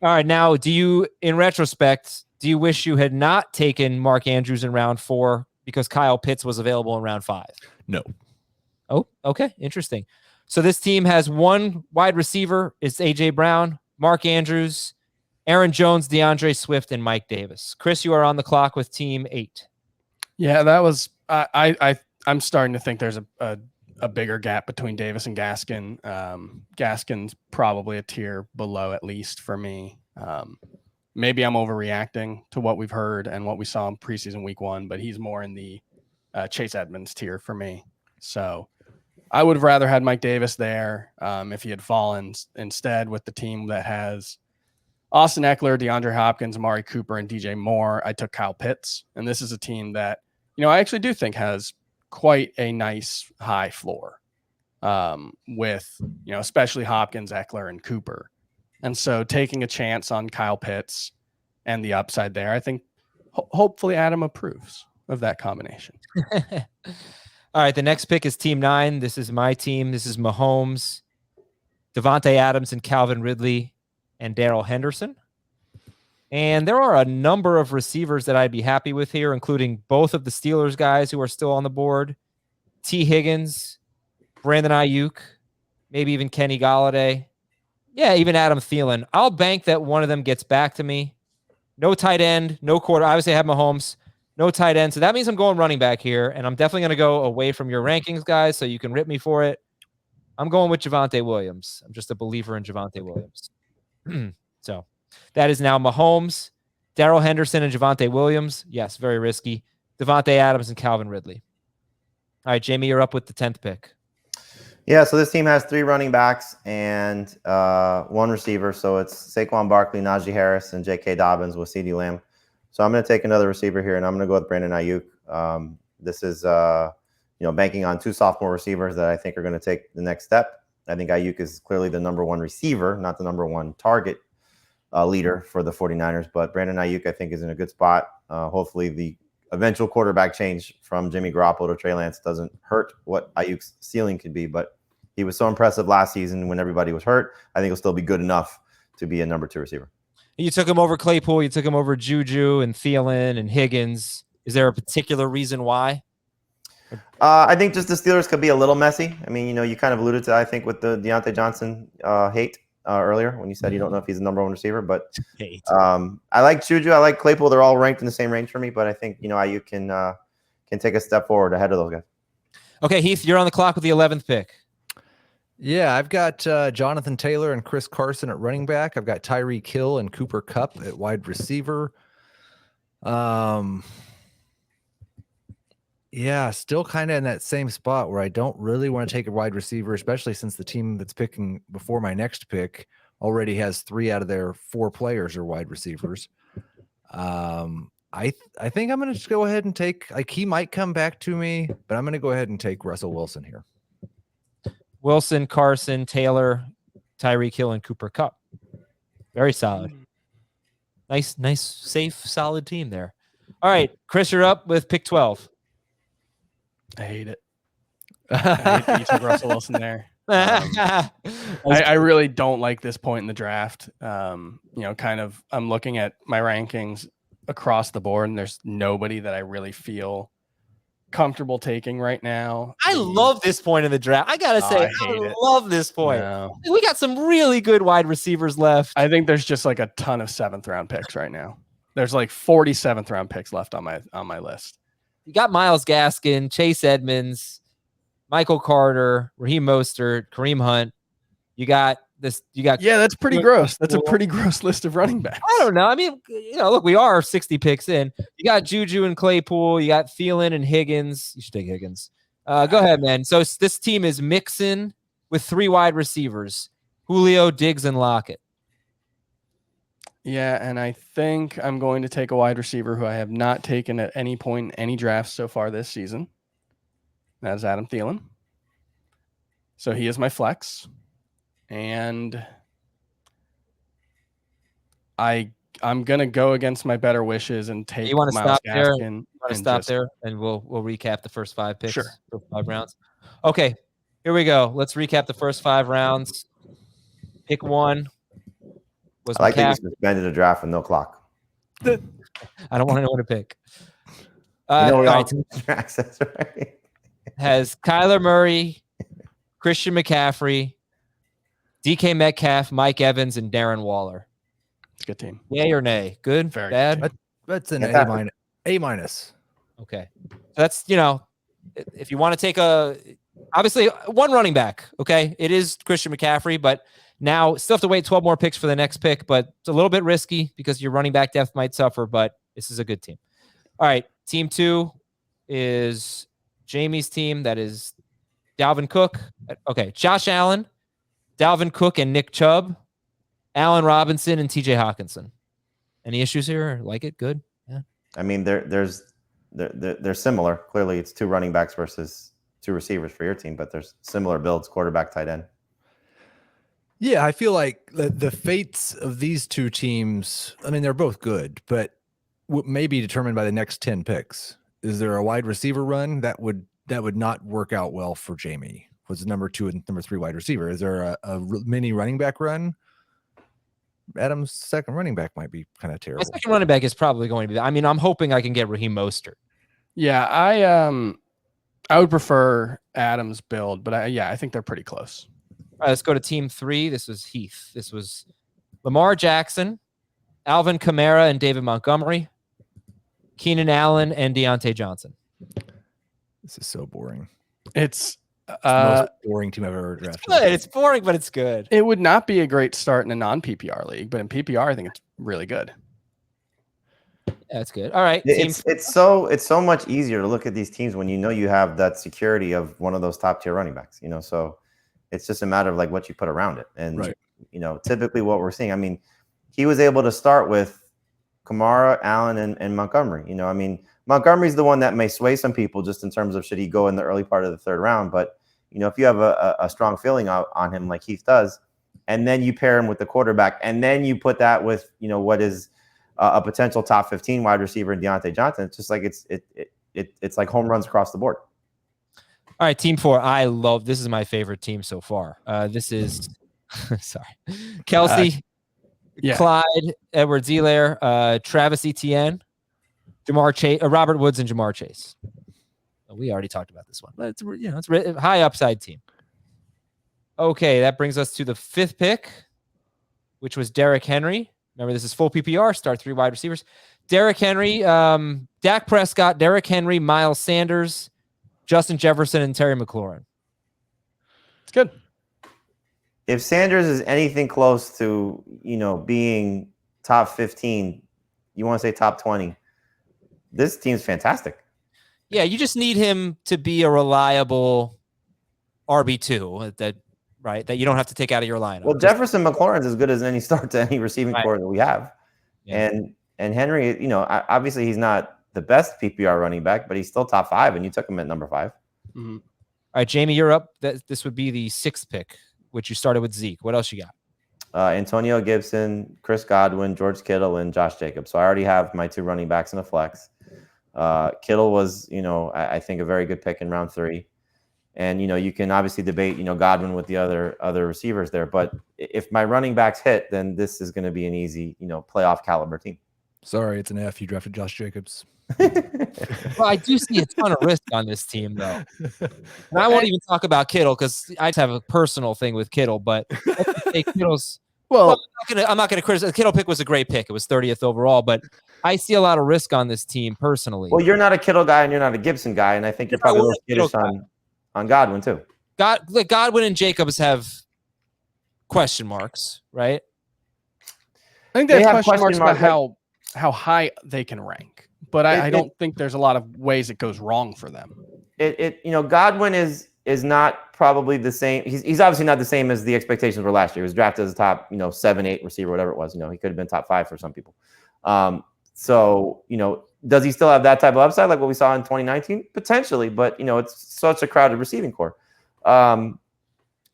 right. Now, in retrospect, do you wish you had not taken Mark Andrews in round 4 because Kyle Pitts was available in round 5? No. Oh, okay. Interesting. So this team has 1 wide receiver. It's AJ Brown, Mark Andrews, Aaron Jones, DeAndre Swift, and Mike Davis. Chris, you are on the clock with team 8. Yeah, that was I'm starting to think there's a bigger gap between Davis and Gaskin. Gaskin's probably a tier below, at least for me. Maybe I'm overreacting to what we've heard and what we saw in preseason week 1, but he's more in the Chase Edmonds tier for me. So I would have rather had Mike Davis there if he had fallen instead with the team that has Austin Eckler, DeAndre Hopkins, Amari Cooper, and DJ Moore. I took Kyle Pitts, and this is a team that, I actually do think has quite a nice high floor with, especially Hopkins, Eckler, and Cooper. And so taking a chance on Kyle Pitts and the upside there, I think hopefully Adam approves of that combination. All right, the next pick is team 9. This is my team. This is Mahomes, Devontae Adams, and Calvin Ridley, and Darrell Henderson. And there are a number of receivers that I'd be happy with here, including both of the Steelers guys who are still on the board. T. Higgins, Brandon Ayuk, maybe even Kenny Golladay. Yeah, even Adam Thielen. I'll bank that one of them gets back to me. No tight end, no quarter. Obviously, I have Mahomes. No tight end. So that means I'm going running back here, and I'm definitely going to go away from your rankings, guys, so you can rip me for it. I'm going with Javante Williams. I'm just a believer in Javante Williams. So that is now Mahomes, Darrell Henderson, and Javante Williams. Yes, very risky. Devontae Adams and Calvin Ridley. All right, Jamie, you're up with the 10th pick. Yeah, so this team has 3 running backs and 1 receiver. So it's Saquon Barkley, Najee Harris, and J.K. Dobbins with CeeDee Lamb. So I'm going to take another receiver here, and I'm going to go with Brandon Ayuk. This is banking on 2 sophomore receivers that I think are going to take the next step. I think Ayuk is clearly the number 1 receiver, not the number 1 target leader for the 49ers. But Brandon Ayuk, I think, is in a good spot. Hopefully the eventual quarterback change from Jimmy Garoppolo to Trey Lance doesn't hurt what Ayuk's ceiling could be. But he was so impressive last season when everybody was hurt. I think he'll still be good enough to be a number 2 receiver. You took him over Claypool. You took him over Juju and Thielen and Higgins. Is there a particular reason why? I think just the Steelers could be a little messy. I mean, you kind of alluded to, I think, with the Deontay Johnson hate earlier when you said you don't know if he's the number 1 receiver. But I like Juju. I like Claypool. They're all ranked in the same range for me. But I think, Ayuk can take a step forward ahead of those guys. Okay, Heath, you're on the clock with the 11th pick. Yeah, I've got Jonathan Taylor and Chris Carson at running back. I've got Tyreek Hill and Cooper Kupp at wide receiver. Yeah, still kind of in that same spot where I don't really want to take a wide receiver, especially since the team that's picking before my next pick already has 3 out of their 4 players are wide receivers. I think I'm going to just go ahead and take, he might come back to me, but I'm going to go ahead and take Russell Wilson here. Wilson, Carson, Taylor, Tyreek Hill, and Cooper Kupp. Very solid. Nice, safe, solid team there. All right, Chris, you're up with pick 12. I hate it. I hate that you took Russell Wilson there. I really don't like this point in the draft. I'm looking at my rankings across the board, and there's nobody that I really feel comfortable taking right now. I love this point in the draft. I gotta say, I love this point. No. We got some really good wide receivers left. I think there's just like a ton of 7th round picks right now. There's like 47th round picks left on my list. You got Myles Gaskin, Chase Edmonds, Michael Carter, Raheem Mostert, Kareem Hunt. Yeah, that's pretty gross. That's a pretty gross list of running backs. I don't know. I mean, look, we are 60 picks in. You got Juju and Claypool. You got Thielen and Higgins. You should take Higgins. Go ahead, man. So this team is mixing with 3 wide receivers: Julio, Diggs, and Lockett. Yeah, and I think I'm going to take a wide receiver who I have not taken at any point in any drafts so far this season. That is Adam Thielen. So he is my flex. And I'm gonna go against my better wishes and take. You want to stop there? You want to stop just there, and we'll recap the first 5 picks. Sure. First 5 rounds. Okay, here we go. Let's recap the first 5 rounds. Pick 1 was I like that McCaffrey. you suspended a draft with no clock. I don't want to know what to pick. We all right, access, right? has Kyler Murray, Christian McCaffrey, DK Metcalf, Mike Evans, and Darren Waller. It's a good team. Yay or nay? Good? Very bad? good. That's an A minus. Okay. That's, if you want to take obviously 1 running back, okay? It is Christian McCaffrey, but now still have to wait 12 more picks for the next pick, but it's a little bit risky because your running back depth might suffer, but this is a good team. All right. Team 2 is Jamie's team. That is Dalvin Cook. Okay. Josh Allen, Dalvin Cook, and Nick Chubb, Allen Robinson, and TJ Hawkinson. Any issues here? Like it? Good? Yeah. I mean, they're similar. Clearly, it's 2 running backs versus 2 receivers for your team, but there's similar builds: quarterback, tight end. Yeah, I feel like the fates of these 2 teams, I mean, they're both good, but may be determined by the next 10 picks. Is there a wide receiver run that would not work out well for Jamie? Was number 2 and number 3 wide receiver? Is there a mini running back run? Adams' second running back might be kind of My terrible. second running back is probably going to be. I mean, I'm hoping I can get Raheem Mostert. Yeah, I would prefer Adams' build, but I think they're pretty close. All right, let's go to team 3. This was Heath. This was Lamar Jackson, Alvin Kamara, and David Montgomery, Keenan Allen, and Deontay Johnson. This is so boring. It's the most boring team I've ever drafted. It's boring, but it's good. It would not be a great start in a non-PPR league, but in PPR, I think it's really good. Yeah, that's good. All right. It's so much easier to look at these teams when you know you have that security of one of those top tier running backs. So it's just a matter of like what you put around it. And typically what we're seeing. I mean, he was able to start with Kamara, Allen, and Montgomery. I mean, Montgomery's the one that may sway some people just in terms of should he go in the early part of the third round. But if you have a strong feeling on him like Heath does, and then you pair him with the quarterback, and then you put that with what is a potential top 15 wide receiver in Deontay Johnson, it's just like it's like home runs across the board. All right, team 4. This is my favorite team so far. This is sorry, Kelsey, Clyde, Edwards-Helaire, Travis Etienne, Jamar Chase, Robert Woods, and Jamar Chase. We already talked about this one, but it's a high upside team. Okay, that brings us to the 5th pick, which was Derrick Henry. Remember, this is full PPR. Start 3 wide receivers. Derrick Henry, Dak Prescott, Derrick Henry, Miles Sanders, Justin Jefferson, and Terry McLaurin. It's good. If Sanders is anything close to being top 15, you want to say top 20. This team's fantastic. Yeah, you just need him to be a reliable RB2 that you don't have to take out of your lineup. Well, Jefferson McLaurin's as good as any start to any receiving core that we have. Yeah. And Henry, obviously he's not the best PPR running back, but he's still top 5, and you took him at number 5. Mm-hmm. All right, Jamie, you're up. This would be the 6th pick, which you started with Zeke. What else you got? Antonio Gibson, Chris Godwin, George Kittle, and Josh Jacobs. So I already have my 2 running backs in a flex. Kittle was, I think a very good pick in round 3. And, you can obviously debate, Godwin with the other receivers there. But if my running backs hit, then this is going to be an easy, playoff caliber team. Sorry, it's an F. You drafted Josh Jacobs. Well, I do see a ton of risk on this team, though. And I won't even talk about Kittle because I just have a personal thing with Kittle. But Kittle's I'm not going to criticize. The Kittle pick was a great pick. It was 30th overall, but I see a lot of risk on this team personally. Well, you're not a Kittle guy and you're not a Gibson guy, and I think you're probably a little skittish on Godwin too. Godwin and Jacobs have question marks, right? I think they have question marks about how high they can rank, but I don't think there's a lot of ways it goes wrong for them. Godwin is not probably the same. He's obviously not the same as the expectations were last year. He was drafted as a top 7, 8 receiver, whatever it was. He could have been top 5 for some people. So does he still have that type of upside like what we saw in 2019? Potentially, but it's such a crowded receiving core.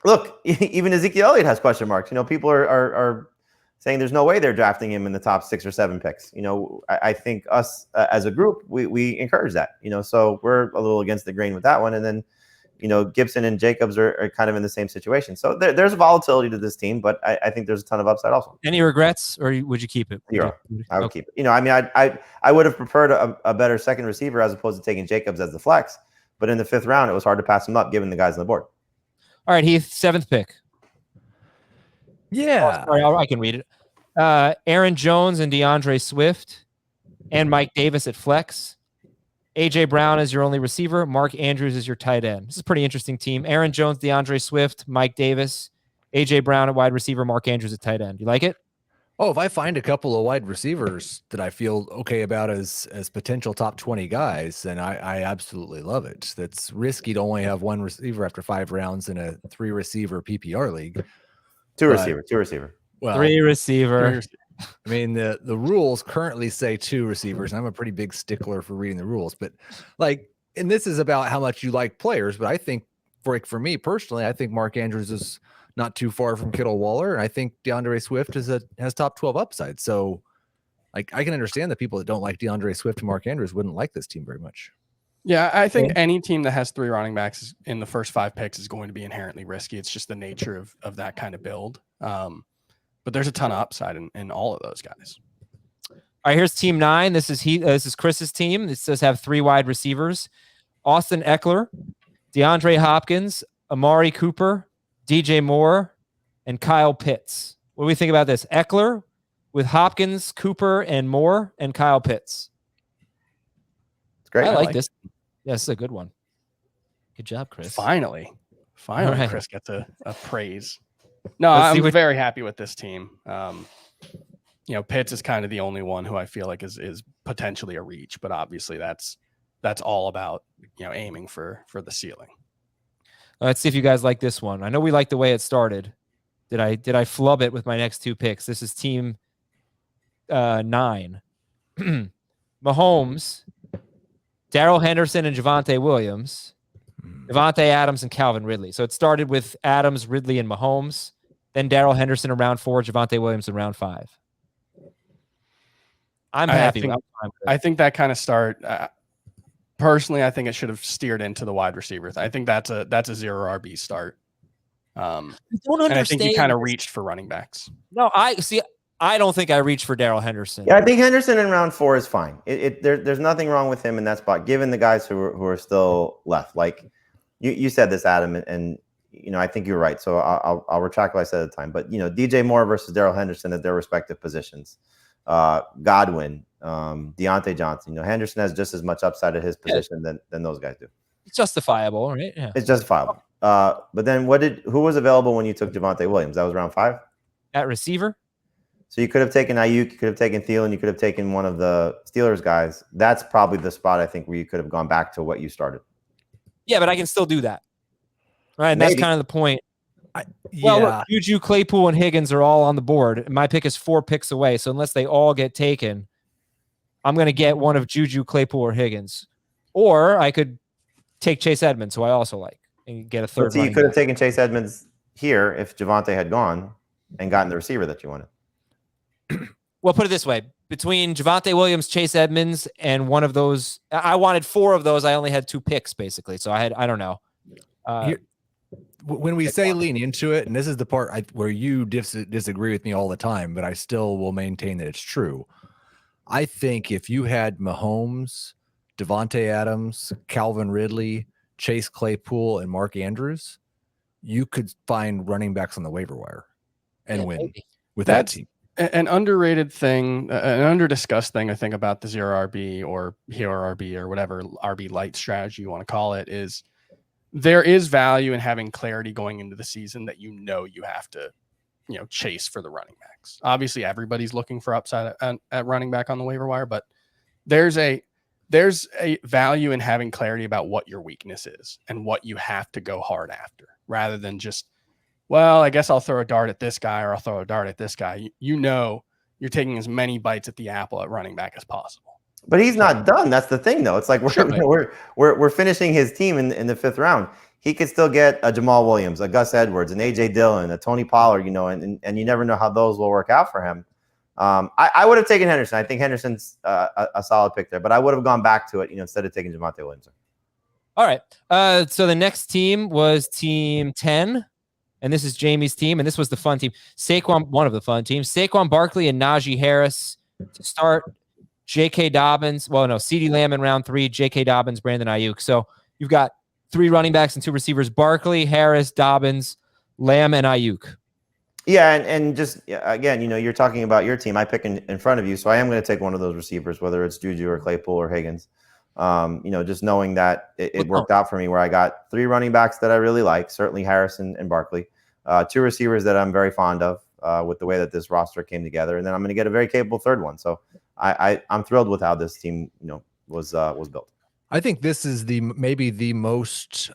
Look, even Ezekiel Elliott has question marks. People are saying there's no way they're drafting him in the top 6 or 7 picks. I think us as a group, we encourage that. So we're a little against the grain with that one. And then, Gibson and Jacobs are kind of in the same situation. So there's volatility to this team, but I think there's a ton of upside also. Any regrets, or would you keep it? Zero. I would keep it. I would have preferred a better second receiver as opposed to taking Jacobs as the flex. But in the 5th round, it was hard to pass him up given the guys on the board. All right, Heath, 7th pick. Yeah. Sorry, I can read it. Aaron Jones and DeAndre Swift and Mike Davis at flex. A.J. Brown is your only receiver. Mark Andrews is your tight end. This is a pretty interesting team. Aaron Jones, DeAndre Swift, Mike Davis, A.J. Brown at wide receiver, Mark Andrews at tight end. You like it? Oh, if I find a couple of wide receivers that I feel okay about as potential top 20 guys, then I absolutely love it. That's risky to only have 1 receiver after 5 rounds in a 3 receiver PPR league. 2 receiver. Well, 3 receiver. I mean, the rules currently say 2 receivers. And I'm a pretty big stickler for reading the rules, but and this is about how much you like players. But I think for me personally, I think Mark Andrews is not too far from Kittle Waller. And I think DeAndre Swift has top 12 upside. So I can understand the people that don't like DeAndre Swift and Mark Andrews wouldn't like this team very much. Yeah, I think any team that has 3 running backs in the first 5 picks is going to be inherently risky. It's just the nature of that kind of build. But but there's a ton of upside in all of those guys. All right, here's team 9. This is Chris's team. This does have 3 wide receivers: Austin Eckler, DeAndre Hopkins, Amari Cooper, DJ Moore, and Kyle Pitts. What do we think about this? Eckler with Hopkins, Cooper, and Moore, and Kyle Pitts. It's great. I like this. Yeah, this is a good one. Good job, Chris. Finally, right. Chris gets a praise. No, Let's I'm very happy with this team. Pitts is kind of the only one who I feel like is potentially a reach, but obviously that's all about aiming for the ceiling. Let's see if you guys like this one. I know we like the way it started. Did I flub it with my next 2 picks? This is team 9. Mahomes, Darrell Henderson, and Javante Williams, Devontae Adams, and Calvin Ridley. So it started with Adams, Ridley, and Mahomes. Then Darrell Henderson in round 4, Javante Williams in round 5. I'm happy. I think that kind of start. Personally, I think it should have steered into the wide receivers. I think that's a 0 RB start. And I think you kind of reached for running backs. No, I don't think I reached for Darrell Henderson. Yeah, I think Henderson in round 4 is fine. There's nothing wrong with him in that spot, given the guys who are still left. Like you said this, Adam, and I think you're right. So I'll retract what I said at the time. But DJ Moore versus Darrell Henderson at their respective positions. Godwin, Deontay Johnson. Henderson has just as much upside at his position than those guys do. It's justifiable, right? Yeah. It's justifiable. But then who was available when you took Javante Williams? That was round 5? At receiver? So you could have taken Ayuk, you could have taken Thielen, you could have taken one of the Steelers guys. That's probably the spot I think where you could have gone back to what you started. Yeah, but I can still do that. Right, and Maybe. that's kind of the point. Look, Juju, Claypool, and Higgins are all on the board. My pick is 4 picks away. So unless they all get taken, I'm going to get one of Juju, Claypool, or Higgins. Or I could take Chase Edmonds, who I also like, and get a third. So you could have taken Chase Edmonds here if Javante had gone and gotten the receiver that you wanted. Well, put it this way. Between Javante Williams, Chase Edmonds, and one of those, I wanted 4 of those. I only had 2 picks, basically. So I don't know. When we say lean into it, and this is the part where you disagree with me all the time, but I still will maintain that it's true. I think if you had Mahomes, Devontae Adams, Calvin Ridley, Chase Claypool, and Mark Andrews, you could find running backs on the waiver wire and win with that team. An underrated thing, an under-discussed thing, I think, about the 0 RB or hero RB or whatever RB light strategy you want to call it is there is value in having clarity going into the season that you have to, chase for the running backs. Obviously, everybody's looking for upside at running back on the waiver wire, but there's a value in having clarity about what your weakness is and what you have to go hard after, rather than just, well, I guess I'll throw a dart at this guy or I'll throw a dart at this guy. You're taking as many bites at the apple at running back as possible. But he's not done. That's the thing, though. It's like we're finishing his team in the 5th round. He could still get a Jamal Williams, a Gus Edwards, an AJ Dillon, a Tony Pollard, and you never know how those will work out for him. I would have taken Henderson. I think Henderson's a solid pick there, but I would have gone back to it, instead of taking Javante Williams. All right. So the next team was team 10. And this is Jamie's team, and this was the fun team. One of the fun teams. Saquon Barkley and Najee Harris to start. J.K. Dobbins. Well, no, CeeDee Lamb in round 3. J.K. Dobbins, Brandon Ayuk. So you've got 3 running backs and 2 receivers: Barkley, Harris, Dobbins, Lamb, and Ayuk. Yeah, and just again, you're talking about your team. I pick in front of you, so I am going to take one of those receivers, whether it's Juju or Claypool or Higgins. Just knowing that it worked out for me where I got 3 running backs that I really like, certainly Harrison and Barkley, 2 receivers that I'm very fond of with the way that this roster came together, and then I'm going to get a very capable 3rd one. So I'm thrilled with how this team was built. I think this is maybe the most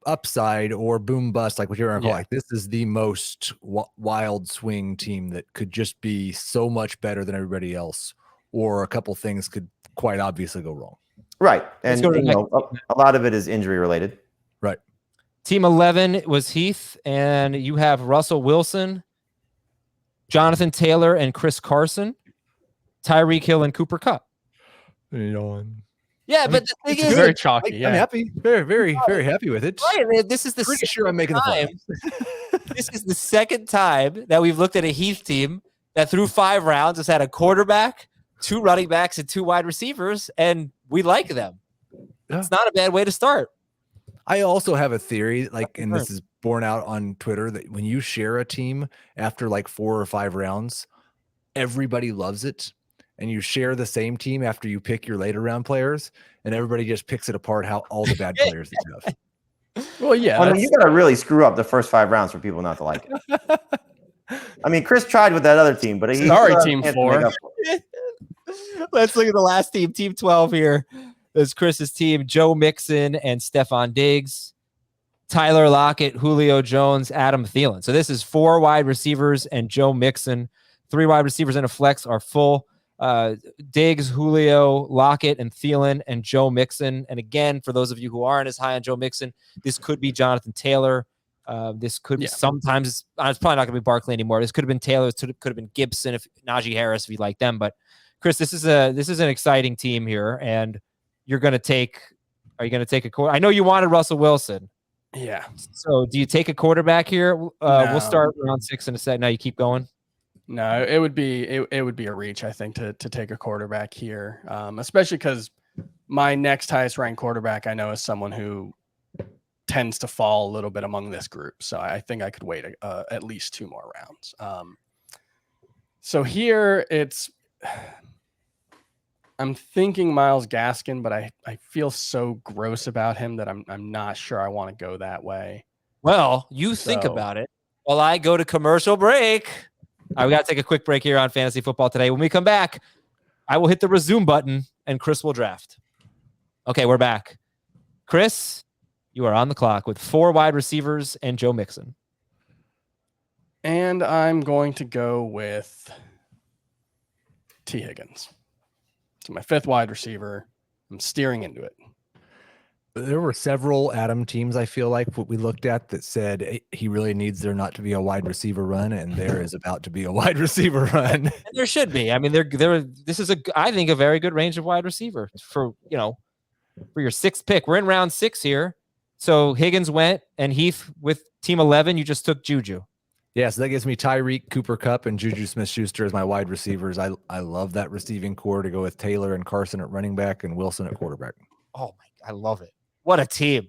upside or boom bust, like what you're going to call it. This is the most wild swing team that could just be so much better than everybody else, or a couple things could quite obviously go wrong. Right. And a lot of it is injury related. Right. Team 11 was Heath, and you have Russell Wilson, Jonathan Taylor, and Chris Carson, Tyreek Hill, and Cooper Kupp. Yeah, but the thing is, very chalky. I'm happy. Very, very, very happy with it. Right. This is the pretty sure I'm making the This is the second time that we've looked at a Heath team that through 5 rounds has had a quarterback, 2 running backs, and 2 wide receivers, and we like them. Yeah. It's not a bad way to start. I also have a theory, and this is borne out on Twitter, that when you share a team after like 4 or 5 rounds, everybody loves it. And you share the same team after you pick your later round players, and everybody just picks it apart how all the bad players that you have. Well, yeah. I mean, you got to really screw up the first 5 rounds for people not to like it. I mean, Chris tried with that other team, but he sorry, team 4. Let's look at the last team, team 12 here. There's Chris's team, Joe Mixon and Stephon Diggs, Tyler Lockett, Julio Jones, Adam Thielen. So this is 4 wide receivers and Joe Mixon. 3 wide receivers and a flex are full. Diggs, Julio, Lockett, and Thielen, and Joe Mixon. And again, for those of you who aren't as high on Joe Mixon, this could be Jonathan Taylor. This could be sometimes it's probably not going to be Barkley anymore. This could have been Taylor. It could have been Gibson, if Najee Harris, if you like them. But Chris, this is an exciting team here, and you're going to take. Are you going to take a quarter? I know you wanted Russell Wilson. Yeah. So do you take a quarterback here? No. We'll start round 6 in a second. Now you keep going. No, it would be a reach, I think, to take a quarterback here, especially because my next highest ranked quarterback I know is someone who tends to fall a little bit among this group. So I think I could wait at least 2 more rounds. So here I'm thinking Myles Gaskin, but I feel so gross about him that I'm not sure I want to go that way. Well, you think about it while I go to commercial break. All right, we got to take a quick break here on Fantasy Football Today. When we come back, I will hit the resume button and Chris will draft. Okay, we're back. Chris, you are on the clock with 4 wide receivers and Joe Mixon. And I'm going to go with T. Higgins. So my 5th wide receiver. I'm steering into it. There were several Adam teams, I feel like, what we looked at that said he really needs there not to be a wide receiver run, and there is about to be a wide receiver run. And there should be. I mean, this is I think a very good range of wide receiver for your 6th pick. We're in round 6 here. So Higgins went, and Heath with team 11, you just took Juju. Yeah, so that gives me Tyreek, Cooper Kupp, and Juju Smith-Schuster as my wide receivers. I love that receiving core to go with Taylor and Carson at running back and Wilson at quarterback. Oh my, I love it. What a team.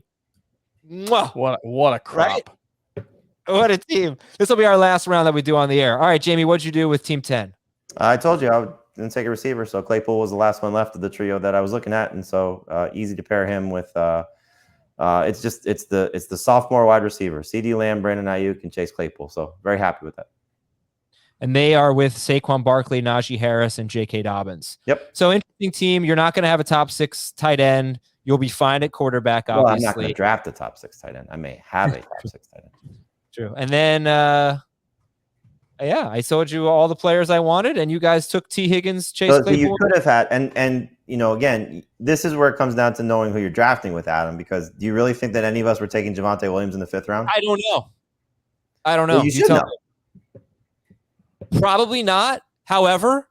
Mwah. What a crop. Right? What a team. This will be our last round that we do on the air. All right, Jamie, what'd you do with team 10? I told you I was going to take a receiver, so Claypool was the last one left of the trio that I was looking at, and so easy to pair him with. It's the sophomore wide receiver, CeeDee Lamb, Brandon Ayuk, and Chase Claypool. So very happy with that. And they are with Saquon Barkley, Najee Harris, and J.K. Dobbins. Yep. So interesting team. You're not going to have a top 6 tight end. You'll be fine at quarterback, obviously. Well, I'm not going to draft a top 6 tight end. I may have a top 6 tight end. True. And then, I told you all the players I wanted, and you guys took T. Higgins, Chase Claypool. You could have had, and again, this is where it comes down to knowing who you're drafting with, Adam, because do you really think that any of us were taking Javante Williams in the 5th round? I don't know. Well, you should know. Probably not. However,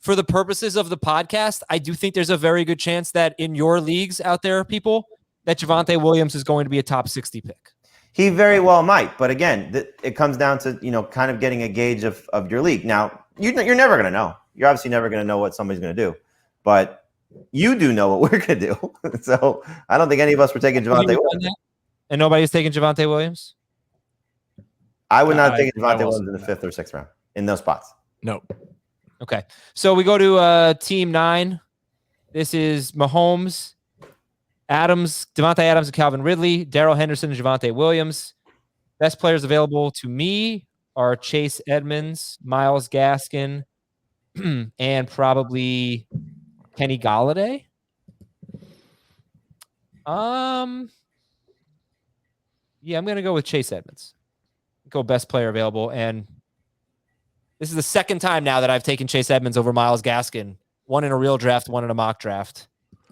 for the purposes of the podcast, I do think there's a very good chance that in your leagues out there, people, that Javante Williams is going to be a top 60 pick. He very well might, but again, it comes down to kind of getting a gauge of your league. Now, you're never going to know. You're obviously never going to know what somebody's going to do, but you do know what we're going to do. So I don't think any of us were taking Javante Williams. And nobody's taking Javante Williams? I would not take Javante Williams in the 5th or 6th round in those spots. No. Okay. So we go to team 9. This is Mahomes, Devontae Adams, and Calvin Ridley, Darrell Henderson, and Javante Williams. Best players available to me are Chase Edmonds, Myles Gaskin, and probably Kenny Golladay. I'm going to go with Chase Edmonds. Go best player available. And this is the 2nd time now that I've taken Chase Edmonds over Myles Gaskin. One in a real draft, one in a mock draft.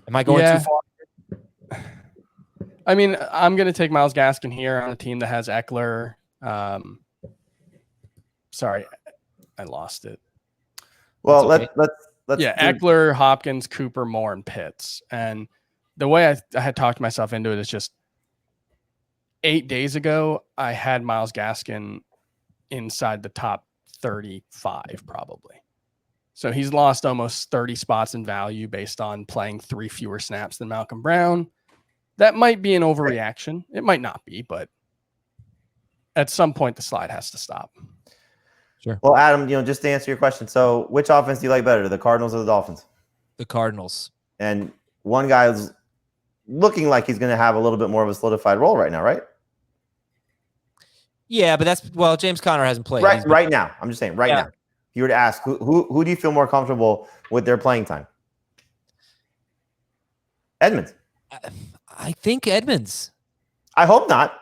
Am I going too far? I mean, I'm going to take Myles Gaskin here on a team that has Eckler. Sorry, I lost it. Well, okay. let's Eckler, Hopkins, Cooper, Moore, and Pitts. And the way I had talked myself into it is just 8 days ago, I had Myles Gaskin inside the top 35 probably. So he's lost almost 30 spots in value based on playing 3 fewer snaps than Malcolm Brown. That might be an overreaction. It might not be, but at some point the slide has to stop. Sure. Well, Adam, just to answer your question, so which offense do you like better, the Cardinals or the Dolphins? The Cardinals. And one guy's looking like he's going to have a little bit more of a solidified role right now, right? Yeah, but James Conner hasn't played. Right now. I'm just saying now. If you were to ask, who do you feel more comfortable with their playing time? Edmonds. I think Edmonds. I hope not,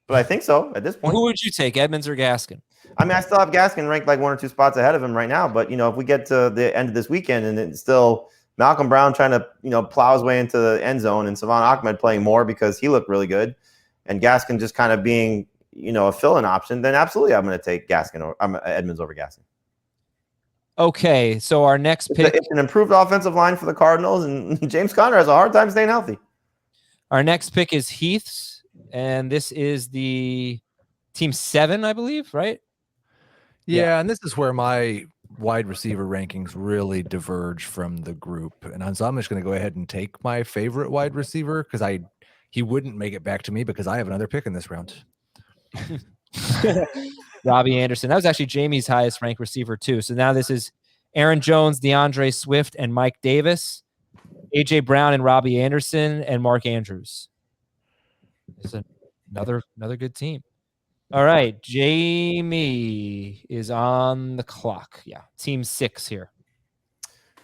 but I think so at this point. Who would you take, Edmonds or Gaskin? I mean, I still have Gaskin ranked like 1 or 2 spots ahead of him right now. But, if we get to the end of this weekend and it's still Malcolm Brown trying to, plow his way into the end zone and Savon Ahmed playing more because he looked really good and Gaskin just kind of being, a fill-in option, then absolutely I'm going to take Edmonds over Gaskin. Okay, so our next pick. It's an improved offensive line for the Cardinals, and James Conner has a hard time staying healthy. Our next pick is Heath's, and this is the team 7, I believe, right? Yeah, and this is where my wide receiver rankings really diverge from the group. And so I'm just going to go ahead and take my favorite wide receiver because he wouldn't make it back to me because I have another pick in this round. Robbie Anderson. That was actually Jamie's highest ranked receiver too. So now this is Aaron Jones, DeAndre Swift, and Mike Davis, AJ Brown and Robbie Anderson, and Mark Andrews. It's another good team. All right, Jamie is on the clock. Yeah, team 6 here.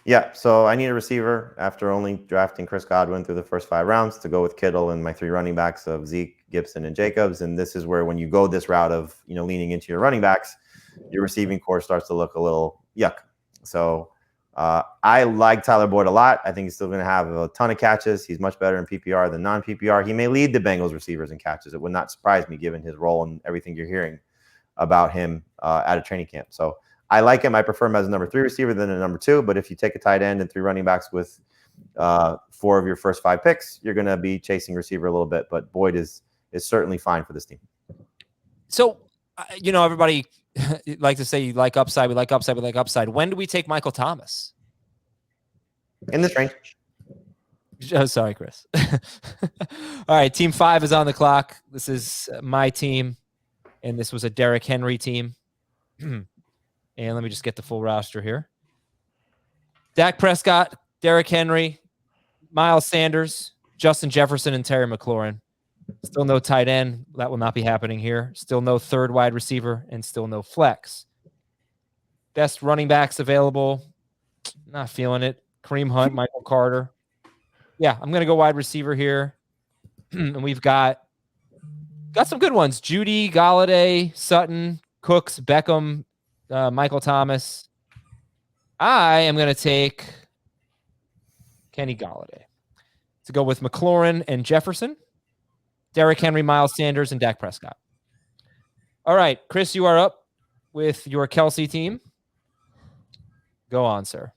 Yeah, so I need a receiver after only drafting Chris Godwin through the first 5 rounds to go with Kittle and my 3 running backs of Zeke, Gibson, and Jacobs. And this is where when you go this route of, leaning into your running backs, your receiving core starts to look a little yuck. So I like Tyler Boyd a lot. I think he's still going to have a ton of catches. He's much better in PPR than non-PPR. He may lead the Bengals receivers in catches. It would not surprise me given his role and everything you're hearing about him at a training camp. So I like him. I prefer him as a number 3 receiver than a number 2. But if you take a tight end and 3 running backs with 4 of your first 5 picks, you're going to be chasing receiver a little bit. But Boyd is certainly fine for this team. So, everybody like to say you like upside. We like upside. We like upside. When do we take Michael Thomas? In this range. Oh, sorry, Chris. All right, team 5 is on the clock. This is my team, and this was a Derrick Henry team. And let me just get the full roster here. Dak Prescott, Derrick Henry, Miles Sanders, Justin Jefferson, and Terry McLaurin. Still no tight end. That will not be happening here. Still no 3rd wide receiver, and still no flex. Best running backs available. Not feeling it. Kareem Hunt, Michael Carter. Yeah, I'm going to go wide receiver here. And we've got some good ones. Judy, Galladay, Sutton, Cooks, Beckham, Michael Thomas. I am going to take Kenny Galladay to go with McLaurin and Jefferson, Derrick Henry, Miles Sanders, and Dak Prescott. All right, Chris, you are up with your Kelsey team. Go on, sir.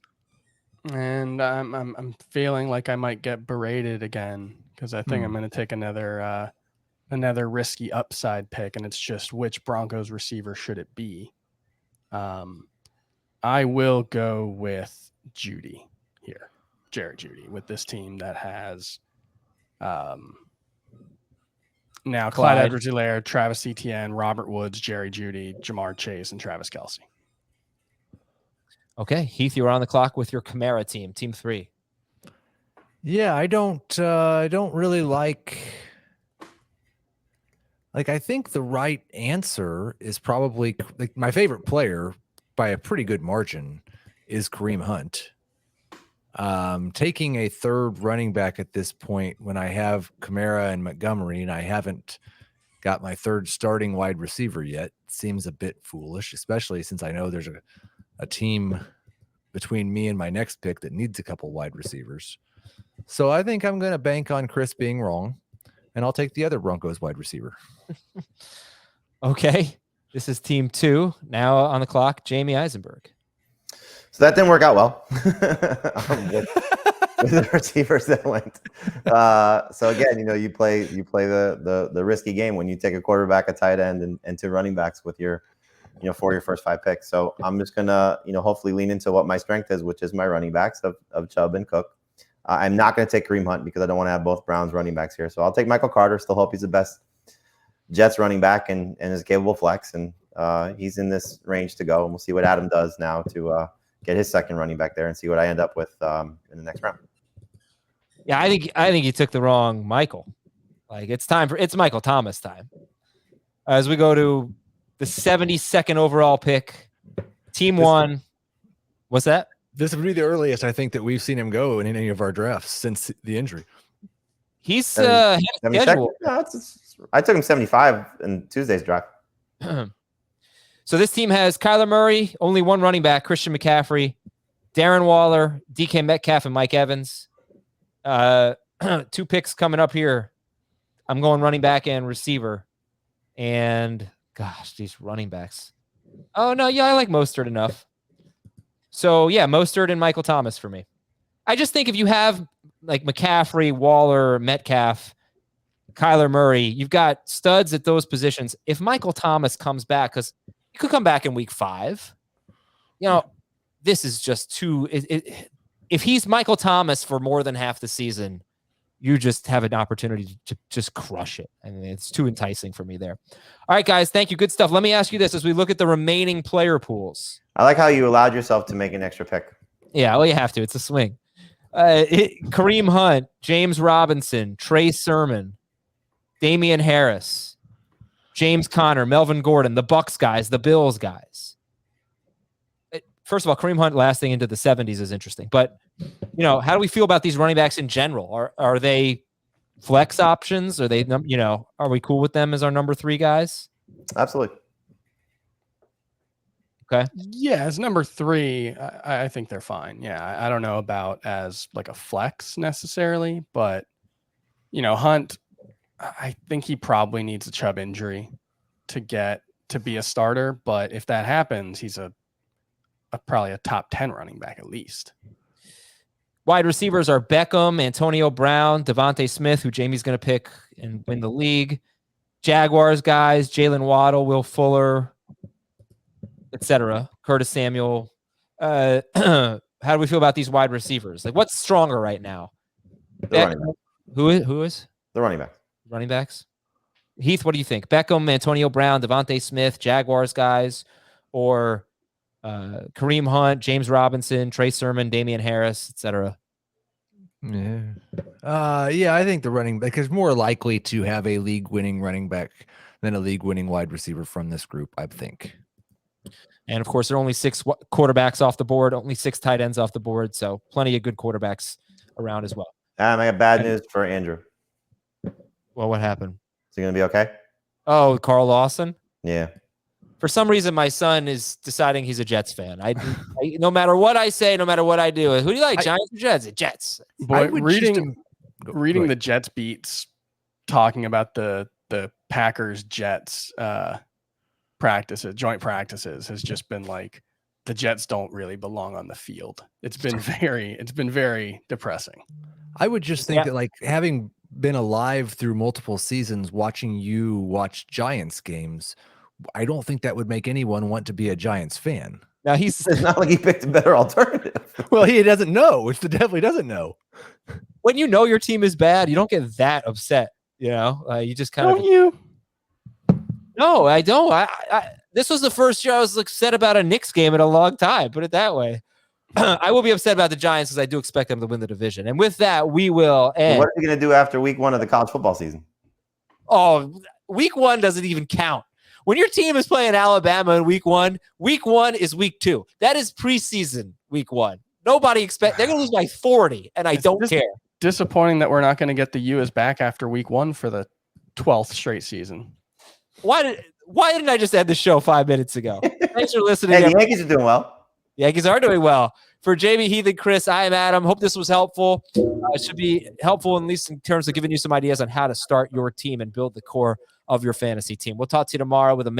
And I'm feeling like I might get berated again because I think I'm going to take another risky upside pick, and it's just which Broncos receiver should it be? I will go with Judy here, Jared Judy, with this team that has now Clyde Edwards-Helaire, Travis Etienne, Robert Woods, Jerry Judy, Jamar Chase, and Travis Kelce. Okay, Heath, you are on the clock with your Kamara team, team 3. Yeah, I don't really like. I think the right answer is probably my favorite player by a pretty good margin is Kareem Hunt. Taking a 3rd running back at this point when I have Kamara and Montgomery and I haven't got my 3rd starting wide receiver yet seems a bit foolish, especially since I know there's a team between me and my next pick that needs a couple wide receivers. So I think I'm going to bank on Chris being wrong, and I'll take the other Broncos wide receiver. Okay. This is team 2. Now on the clock, Jamie Eisenberg. So that didn't work out well with the receivers that went. So again, you play the risky game when you take a quarterback, a tight end, and 2 running backs with your for your first 5 picks. So I'm just gonna hopefully lean into what my strength is, which is my running backs of Chubb and Cook. I'm not going to take Kareem Hunt because I don't want to have both Browns running backs here. So I'll take Michael Carter. Still hope he's the best Jets running back and is a capable flex, and he's in this range to go. And we'll see what Adam does now to get his second running back there and see what I end up with in the next round. Yeah, I think you took the wrong Michael. Like it's Michael Thomas time. As we go to the 72nd overall pick, team 1. What's that? This would be the earliest I think that we've seen him go in any of our drafts since the injury. He's schedule. I took him 75 in Tuesday's draft. So this team has Kyler Murray, only 1 running back, Christian McCaffrey, Darren Waller, DK Metcalf, and Mike Evans. 2 picks coming up here. I'm going running back and receiver. And gosh, these running backs. Oh no, yeah, I like Mostert enough. So yeah, Mostert and Michael Thomas for me. I just think if you have like McCaffrey, Waller, Metcalf, Kyler Murray, you've got studs at those positions. If Michael Thomas comes back, because he could come back in week 5, this is just too. If he's Michael Thomas for more than half the season, you just have an opportunity to just crush it. I mean, it's too enticing for me there. All right, guys, thank you. Good stuff. Let me ask you this as we look at the remaining player pools. I like how you allowed yourself to make an extra pick. Yeah, well, you have to. It's a swing. Kareem Hunt, James Robinson, Trey Sermon, Damian Harris, James Conner, Melvin Gordon, the Bucks guys, the Bills guys. First of all, Kareem Hunt lasting into the 70s is interesting. But, how do we feel about these running backs in general? Are they flex options? Are they, are we cool with them as our number 3 guys? Absolutely. Okay. Yeah, as number 3, I think they're fine. Yeah, I don't know about as like a flex necessarily, but, Hunt, I think he probably needs a Chubb injury to be a starter. But if that happens, he's probably a top 10 running back at least. Wide receivers are Beckham, Antonio Brown, Devontae Smith, who Jamie's going to pick and win the league. Jaguars guys, Jalen Waddle, Will Fuller, etc. Curtis Samuel. How do we feel about these wide receivers? Like, what's stronger right now? Who is? The running back. Running backs? Heath, what do you think? Beckham, Antonio Brown, Devontae Smith, Jaguars guys, or Kareem Hunt, James Robinson, Trey Sermon, Damian Harris, etc. Yeah. I think the running back is more likely to have a league-winning running back than a league-winning wide receiver from this group, I think. And of course, there are only 6 quarterbacks off the board, only 6 tight ends off the board, so plenty of good quarterbacks around as well. I got bad news for Andrew. Well, what happened? Is he going to be okay? Oh, Carl Lawson? Yeah. For some reason, my son is deciding he's a Jets fan. I no matter what I say, no matter what I do, who do you like, Giants or Jets? Jets. Boy, reading the Jets beats, talking about the Packers Jets joint practices has just been like the Jets don't really belong on the field. It's been very depressing. I would just think that, like, having been alive through multiple seasons, watching you watch Giants games, I don't think that would make anyone want to be a Giants fan. Now it's not like he picked a better alternative. Well, he doesn't know, which definitely doesn't know. When you know your team is bad, you don't get that upset. You just kind Don't you? No, I don't. This was the first year I was upset about a Knicks game in a long time. Put it that way. I will be upset about the Giants because I do expect them to win the division. And with that, we will end. What are you going to do after week 1 of the college football season? Oh, week 1 doesn't even count. When your team is playing Alabama in week 1 is week 2. That is preseason week 1. Nobody they're going to lose by 40, and I don't care. Disappointing that we're not going to get the U.S. back after week 1 for the 12th straight season. Why didn't I just end the show 5 minutes ago? Thanks for listening. Hey, the Yankees are doing well. Yankees are doing well. For Jamie, Heath, and Chris, I am Adam. Hope this was helpful. It should be helpful, at least in terms of giving you some ideas on how to start your team and build the core of your fantasy team. We'll talk to you tomorrow with a